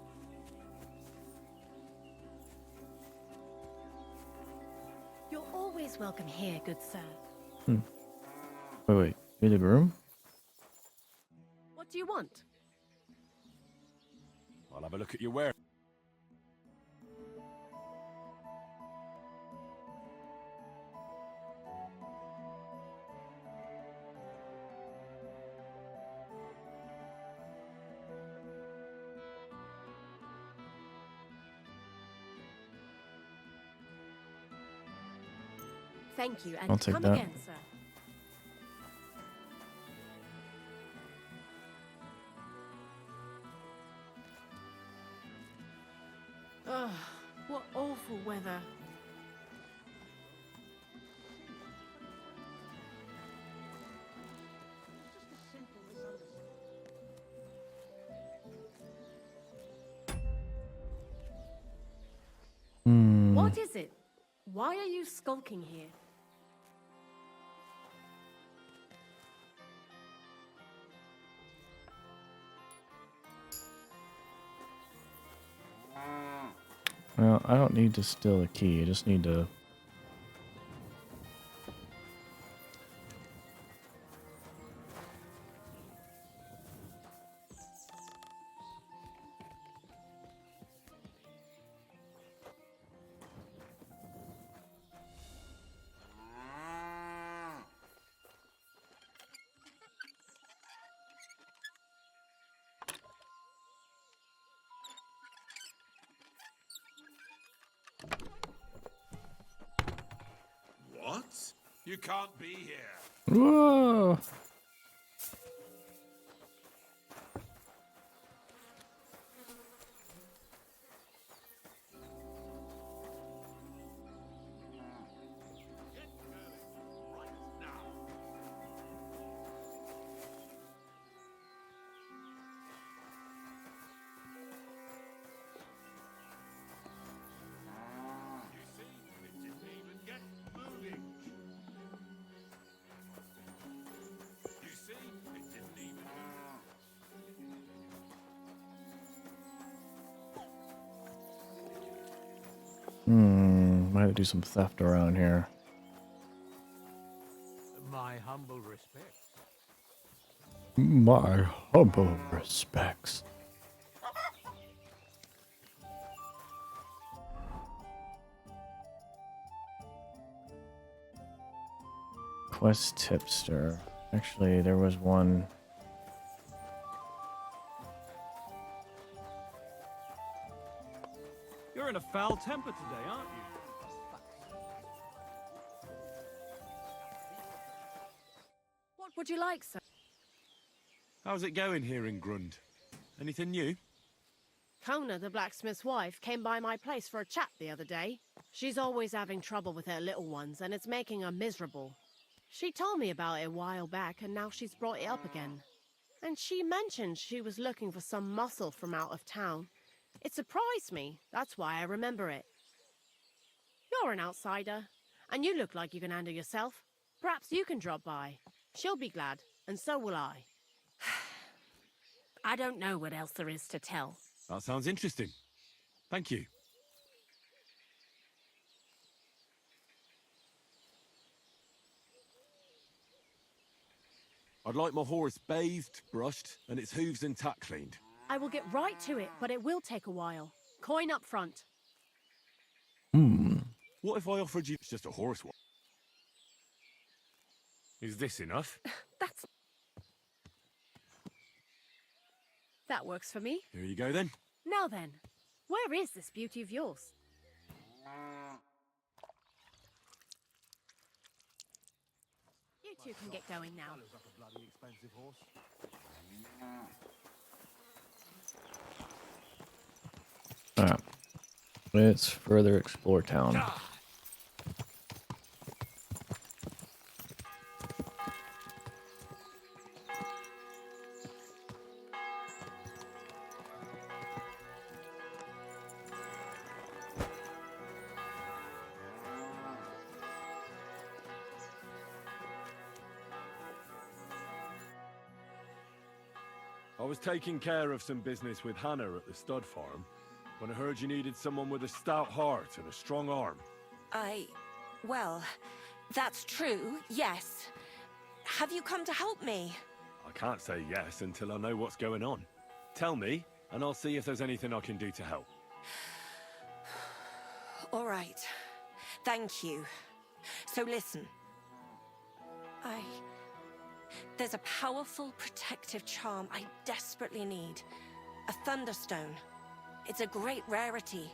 You're always welcome here, good sir.
Wait, you're the groom?
What do you want?
I'll have a look at your wear.
Thank you, and
I'll take
come
that.
again, sir. Ugh, what awful weather. What is it? Why are you skulking here?
Well, I don't need to steal the key. I just need to...
What? You can't be here.
Whoa! Might do some theft around here.
My humble respects.
My humble respects. Quest tipster. Actually, there was one.
You're in a foul temper today, aren't you?
What would you like, sir?
How's it going here in Grund? Anything new?
Kona, the blacksmith's wife, came by my place for a chat the other day. She's always having trouble with her little ones, and it's making her miserable. She told me about it a while back, and now she's brought it up again. And she mentioned she was looking for some muscle from out of town. It surprised me. That's why I remember it. You're an outsider, and you look like you can handle yourself. Perhaps you can drop by. She'll be glad, and so will I. I don't know what else there is to tell.
That sounds interesting. Thank you. I'd like my horse bathed, brushed, and its hooves and tack cleaned.
I will get right to it, but it will take a while. Coin up front.
What if I offered you just a horse one? Is this enough?
That works for me.
Here you go then.
Now then, where is this beauty of yours? You two can get going now.
Alright. Let's further explore town.
I was taking care of some business with Hannah at the stud farm when I heard you needed someone with a stout heart and a strong arm.
Well, that's true, yes. Have you come to help me?
I can't say yes until I know what's going on. Tell me, and I'll see if there's anything I can do to help.
All right. Thank you. So listen. There's a powerful protective charm I desperately need. A Thunderstone. It's a great rarity.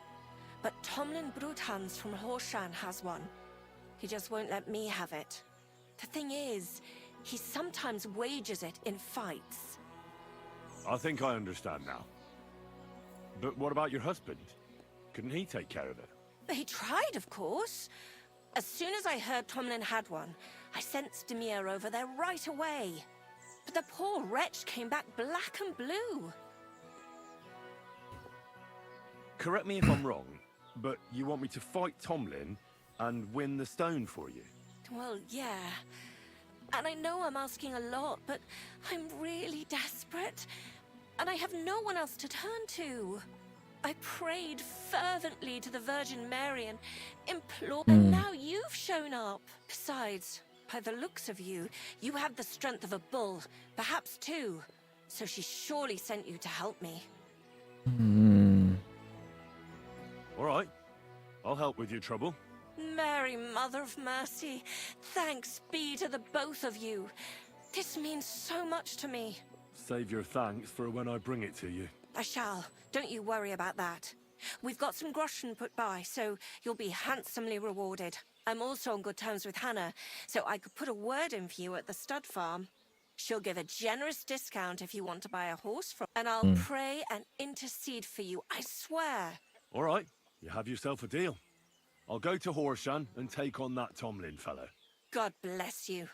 But Tomlin Broodhans from Horshan has one. He just won't let me have it. The thing is, he sometimes wages it in fights.
I think I understand now. But what about your husband? Couldn't he take care of it?
He tried, of course. As soon as I heard Tomlin had one, I sent Stamir over there right away. But the poor wretch came back black and blue.
Correct me if I'm wrong, but you want me to fight Tomlin and win the stone for you?
Well, yeah. And I know I'm asking a lot, but I'm really desperate. And I have no one else to turn to. I prayed fervently to the Virgin Mary and implored, and now you've shown up. Besides, by the looks of you, you have the strength of a bull, perhaps two. So she surely sent you to help me.
All right. I'll help with your trouble.
Mary, Mother of Mercy, thanks be to the both of you. This means so much to me.
Save your thanks for when I bring it to you.
I shall. Don't you worry about that. We've got some groschen put by, so you'll be handsomely rewarded. I'm also on good terms with Hannah, so I could put a word in for you at the stud farm. She'll give a generous discount if you want to buy a horse from, and I'll pray and intercede for you, I swear.
All right. You have yourself a deal. I'll go to Horshan and take on that Tomlin fellow.
God bless you.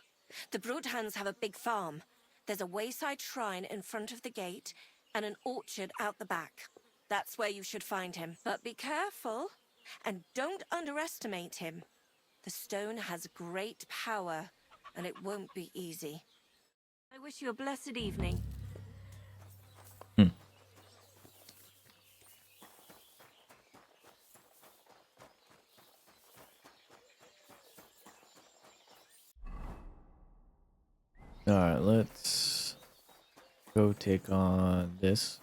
The Broodhans have a big farm. There's a wayside shrine in front of the gate and an orchard out the back. That's where you should find him. But be careful, and don't underestimate him. The stone has great power, and it won't be easy. I wish you a blessed evening.
Alright, let's go take on this.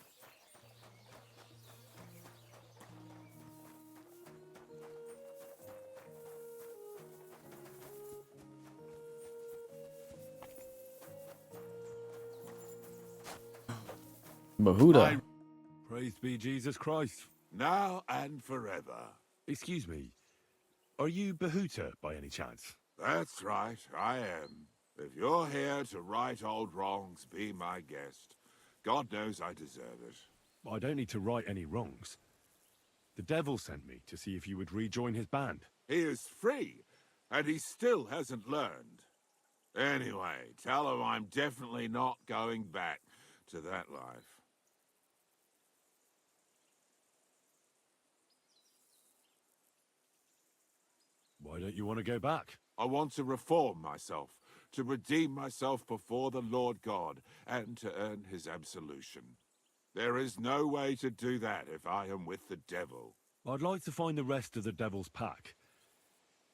Bahuda.
Praised be Jesus Christ.
Now and forever.
Excuse me, are you Bahuta by any chance?
That's right, I am. If you're here to right old wrongs, be my guest. God knows I deserve it.
I don't need to right any wrongs. The devil sent me to see if you would rejoin his band.
He is free, and he still hasn't learned. Anyway, tell him I'm definitely not going back to that life.
Why don't you want to go back?
I want to reform myself, to redeem myself before the Lord God, and to earn his absolution. There is no way to do that if I am with the devil.
I'd like to find the rest of the devil's pack.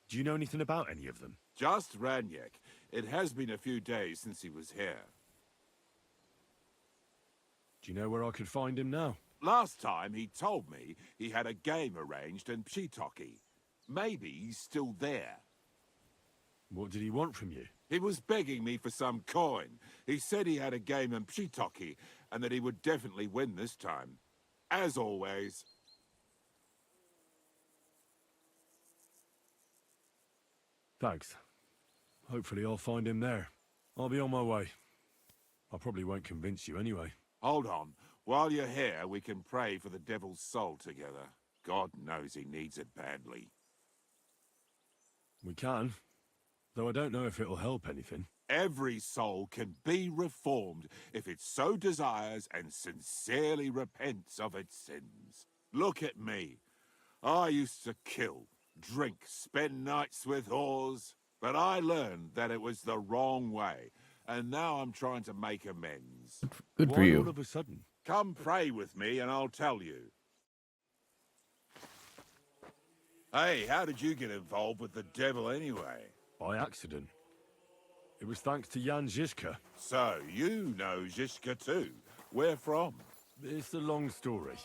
Do you know anything about any of them?
Just Ranyek. It has been a few days since he was here.
Do you know where I could find him now?
Last time he told me he had a game arranged in Pshitoki. Maybe he's still there.
What did he want from you?
He was begging me for some coin. He said he had a game in Pshitoki and that he would definitely win this time. As always.
Thanks. Hopefully I'll find him there. I'll be on my way. I probably won't convince you anyway.
Hold on. While you're here, we can pray for the devil's soul together. God knows he needs it badly.
We can, though I don't know if it'll help anything.
Every soul can be reformed if it so desires and sincerely repents of its sins. Look at me. I used to kill, drink, spend nights with whores, but I learned that it was the wrong way, and now I'm trying to make amends.
Good for you.
All of a sudden?
Come pray with me and I'll tell you. Hey, how did you get involved with the devil anyway?
By accident. It was thanks to Jan Žižka.
So, you know Žižka too. Where from?
It's a long story.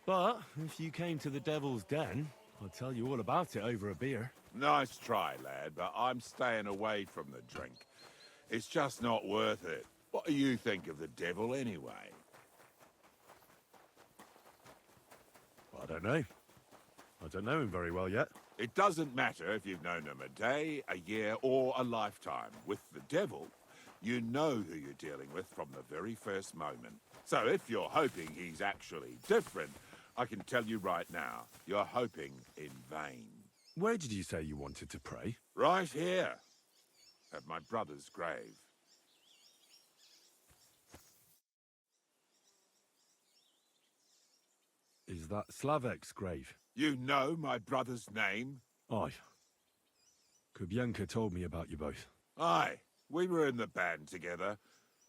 But, if you came to the Devil's Den, I'll tell you all about it over a beer.
Nice try, lad, but I'm staying away from the drink. It's just not worth it. What do you think of the devil anyway?
I don't know. I don't know him very well yet.
It doesn't matter if you've known him a day, a year, or a lifetime. With the devil, you know who you're dealing with from the very first moment. So if you're hoping he's actually different, I can tell you right now, you're hoping in vain.
Where did you say you wanted to pray?
Right here, at my brother's grave.
Is that Slavek's grave?
You know my brother's name?
Aye. Kubienka told me about you both.
Aye, we were in the band together,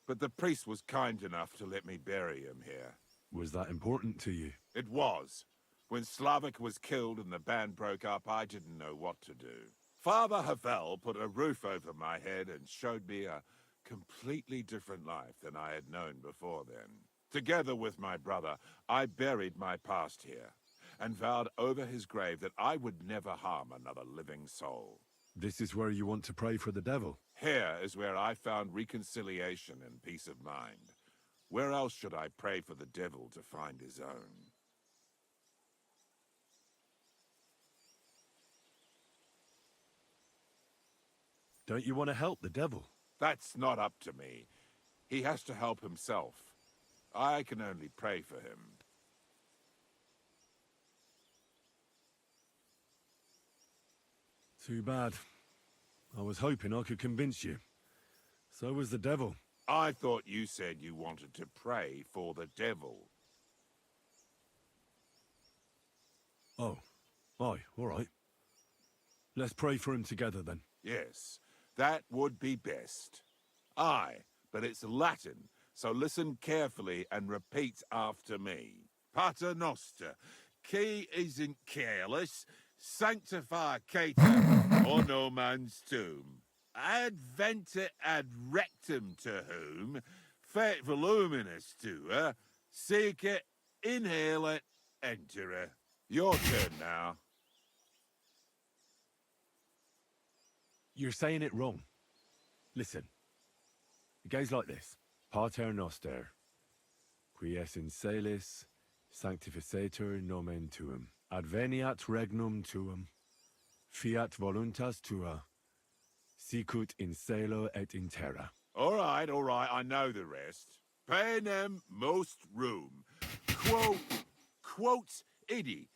but the priest was kind enough to let me bury him here.
Was that important to you?
It was. When Slavek was killed and the band broke up, I didn't know what to do. Father Havel put a roof over my head and showed me a completely different life than I had known before then. Together with my brother, I buried my past here, and vowed over his grave that I would never harm another living soul.
This is where you want to pray for the devil?
Here is where I found reconciliation and peace of mind. Where else should I pray for the devil to find his own?
Don't you want to help the devil?
That's not up to me. He has to help himself. I can only pray for him.
Too bad. I was hoping I could convince you. So was the devil.
I thought you said you wanted to pray for the devil.
Oh. Aye, all right. Let's pray for him together then.
Yes, that would be best. Aye, but it's Latin, so listen carefully and repeat after me. Pater Noster, qui is in careless, sanctify cater, or no man's tomb. adventet ad rectum to whom, fet voluminous to her, seek it, inhale it, enter her. Your turn now.
You're saying it wrong. Listen. It goes like this. Pater noster, qui es in celis, sanctificetur nomen tuum. Adveniat regnum tuum. Fiat voluntas tua. Sicut in celo et in terra.
All right, I know the rest. Panem most room. Quotes idi.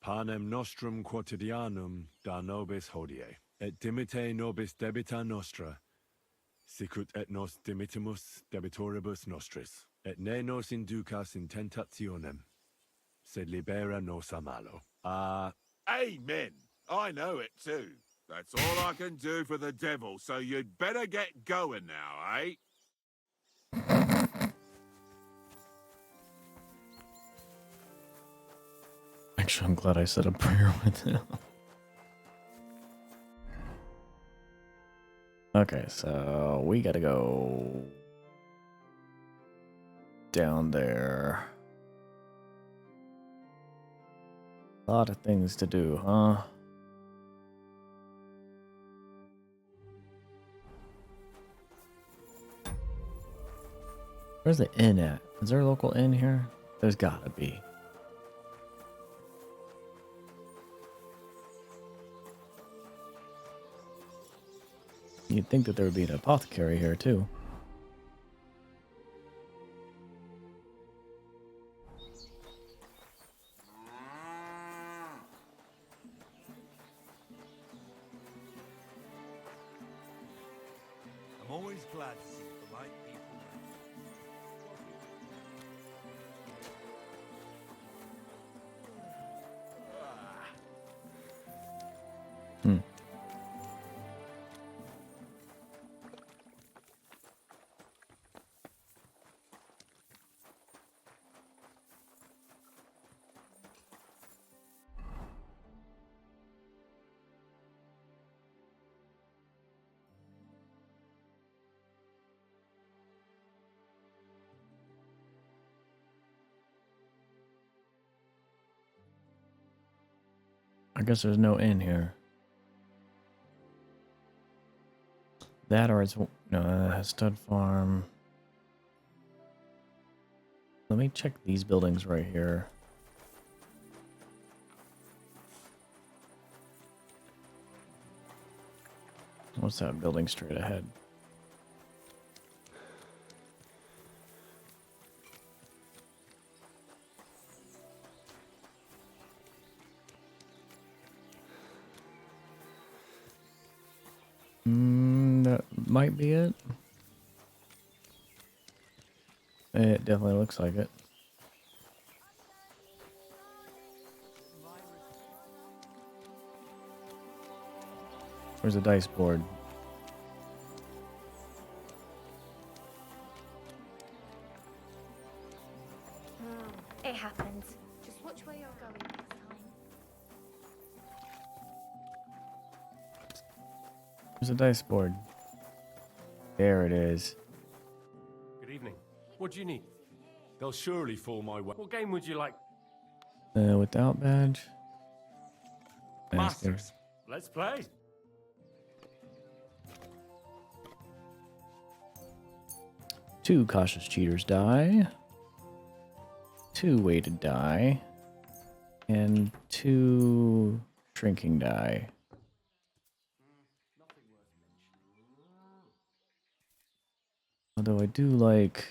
Panem nostrum quotidianum da nobis hodie, et dimite nobis debita nostra, sicut et nos dimitimus debitoribus nostris, et ne nos inducas in tentationem, sed libera nos a malo.
Amen. I know it too. That's all I can do for the devil, so you'd better get going now, eh?
Actually, I'm glad I said a prayer with him. Okay, so we gotta go down there. A lot of things to do, huh? Where's the inn at? Is there a local inn here? There's gotta be. You'd think that there would be an apothecary here, too.
I'm always glad to see polite people.
I guess there's no inn here. That or it's no stud farm. Let me check these buildings right here. What's that building straight ahead? That might be it. It definitely looks like it. Where's the dice board?
It happens. Just watch where you're going next time.
Where's the dice board? There it is.
Good evening. What do you need? They'll surely fall my way. What game would you like?
Without badge.
Masters. Let's play.
Two cautious cheaters die. Two weighted die. And two shrinking die. Although I do like...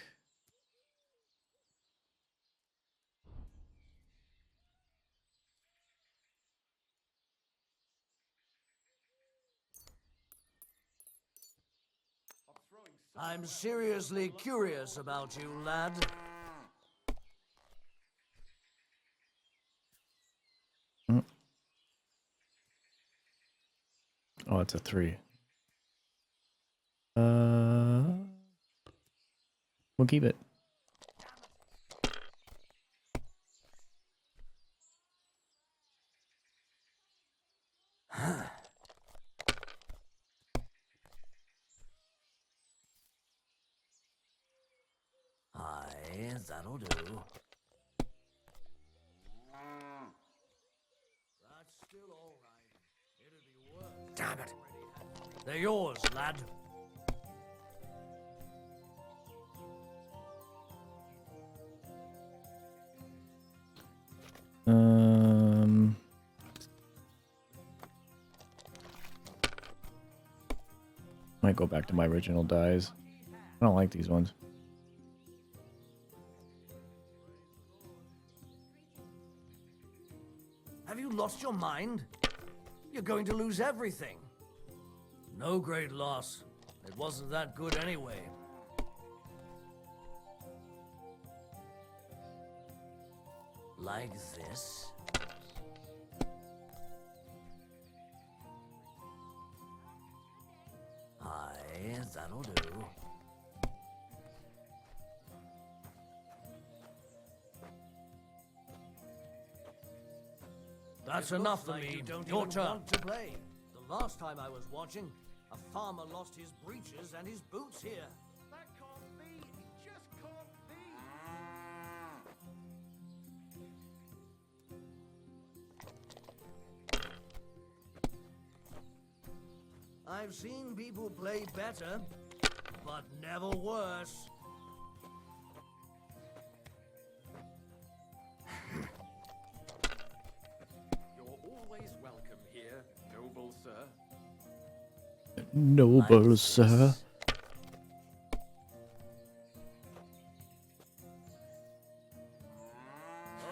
I'm seriously curious about you, lad.
Oh, it's a 3. We'll keep it.
that'll do. That's still all right. It'd be worse. Damn it! They're yours, lad.
Might go back to my original dyes. I don't like these ones.
Have you lost your mind? You're going to lose everything. No great loss. It wasn't that good anyway. Like this? Aye, that'll do. That's enough for me. Your turn. To play. The last time I was watching, a farmer lost his breeches and his boots here.
That can't be. It just can't be.
I've seen people play better, but never worse.
You're always welcome here, noble sir.
Noble sir.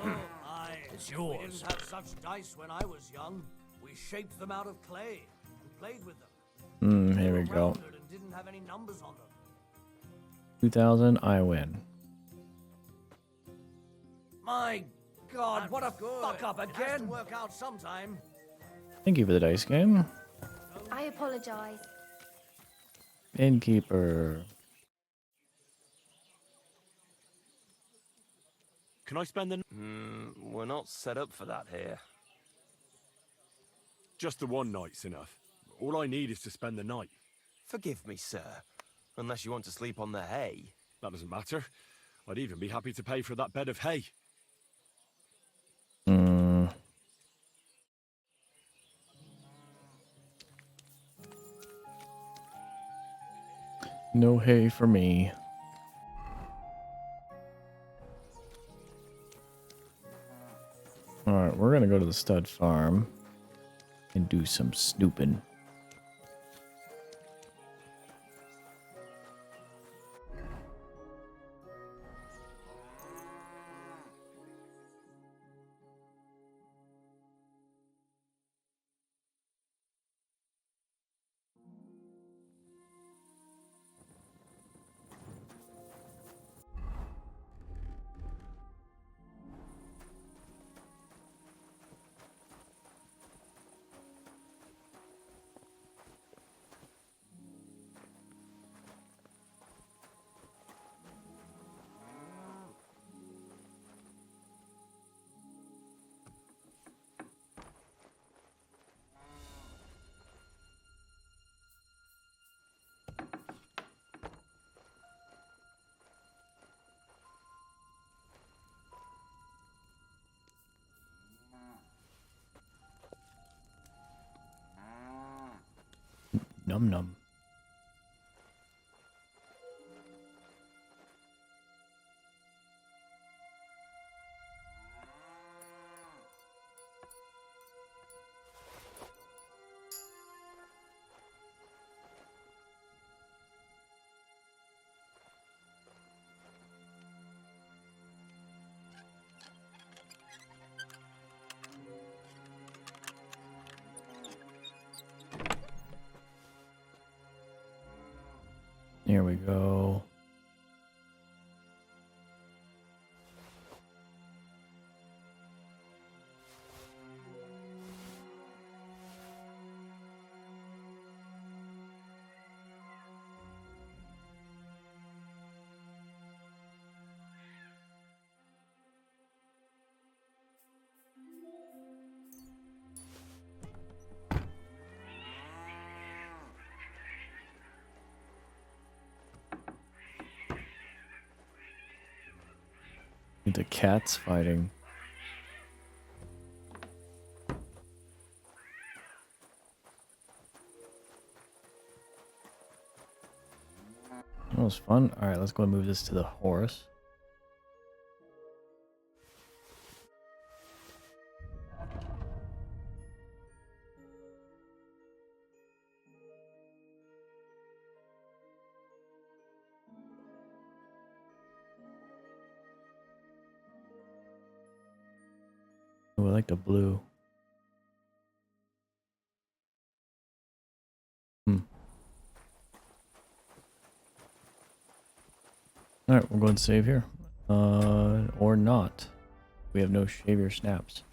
Aye, it's yours. We didn't have such dice when I was young. We shaped them out of clay and played with them.
Here we go.
And didn't have any numbers on them.
2000, I win.
My God, what a fuck up again! It has to work out sometime.
Thank you for the dice game.
I apologize.
Innkeeper.
Can I spend the...
We're not set up for that here.
Just the one night's enough. All I need is to spend the night.
Forgive me, sir. Unless you want to sleep on the hay.
That doesn't matter. I'd even be happy to pay for that bed of hay.
No hay for me. Alright, we're gonna go to the stud farm and do some snooping. Num num. into cats fighting. That was fun. Alright, let's go and move this to the horse. Oh, I like the blue. Alright, we'll go and save here. Or not. We have no shave snaps.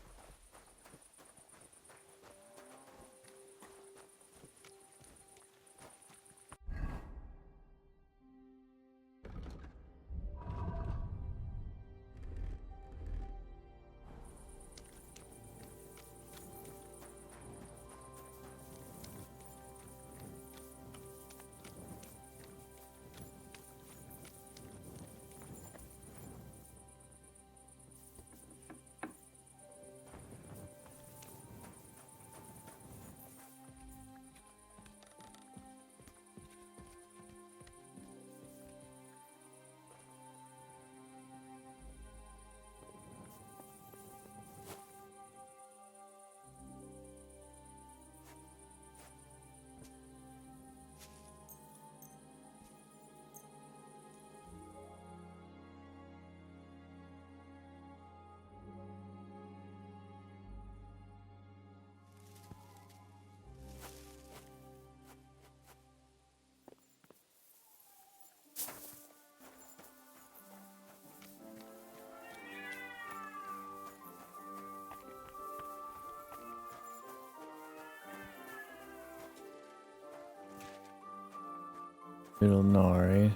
Little Nari.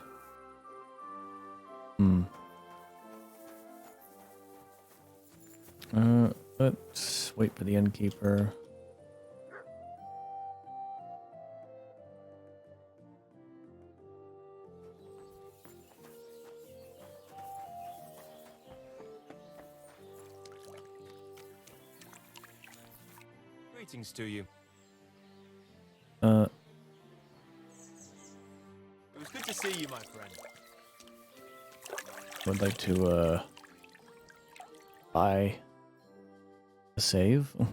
Let's wait for the innkeeper.
Greetings to you.
It
was good to see you, my friend.
Would like to buy a save.
What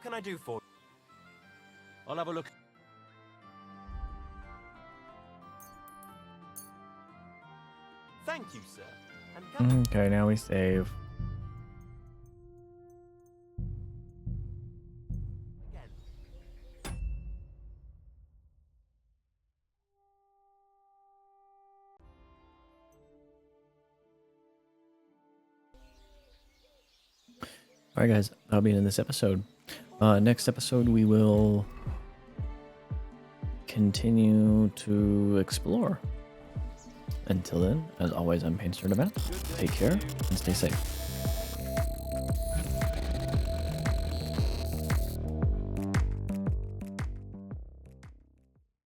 can I do for you? I'll have a look. Thank you, sir. And
Okay, now we save. Alright guys, that'll be in this episode. Next episode we will continue to explore. Until then, as always, I'm Paden Sturtevant. Take care and stay safe.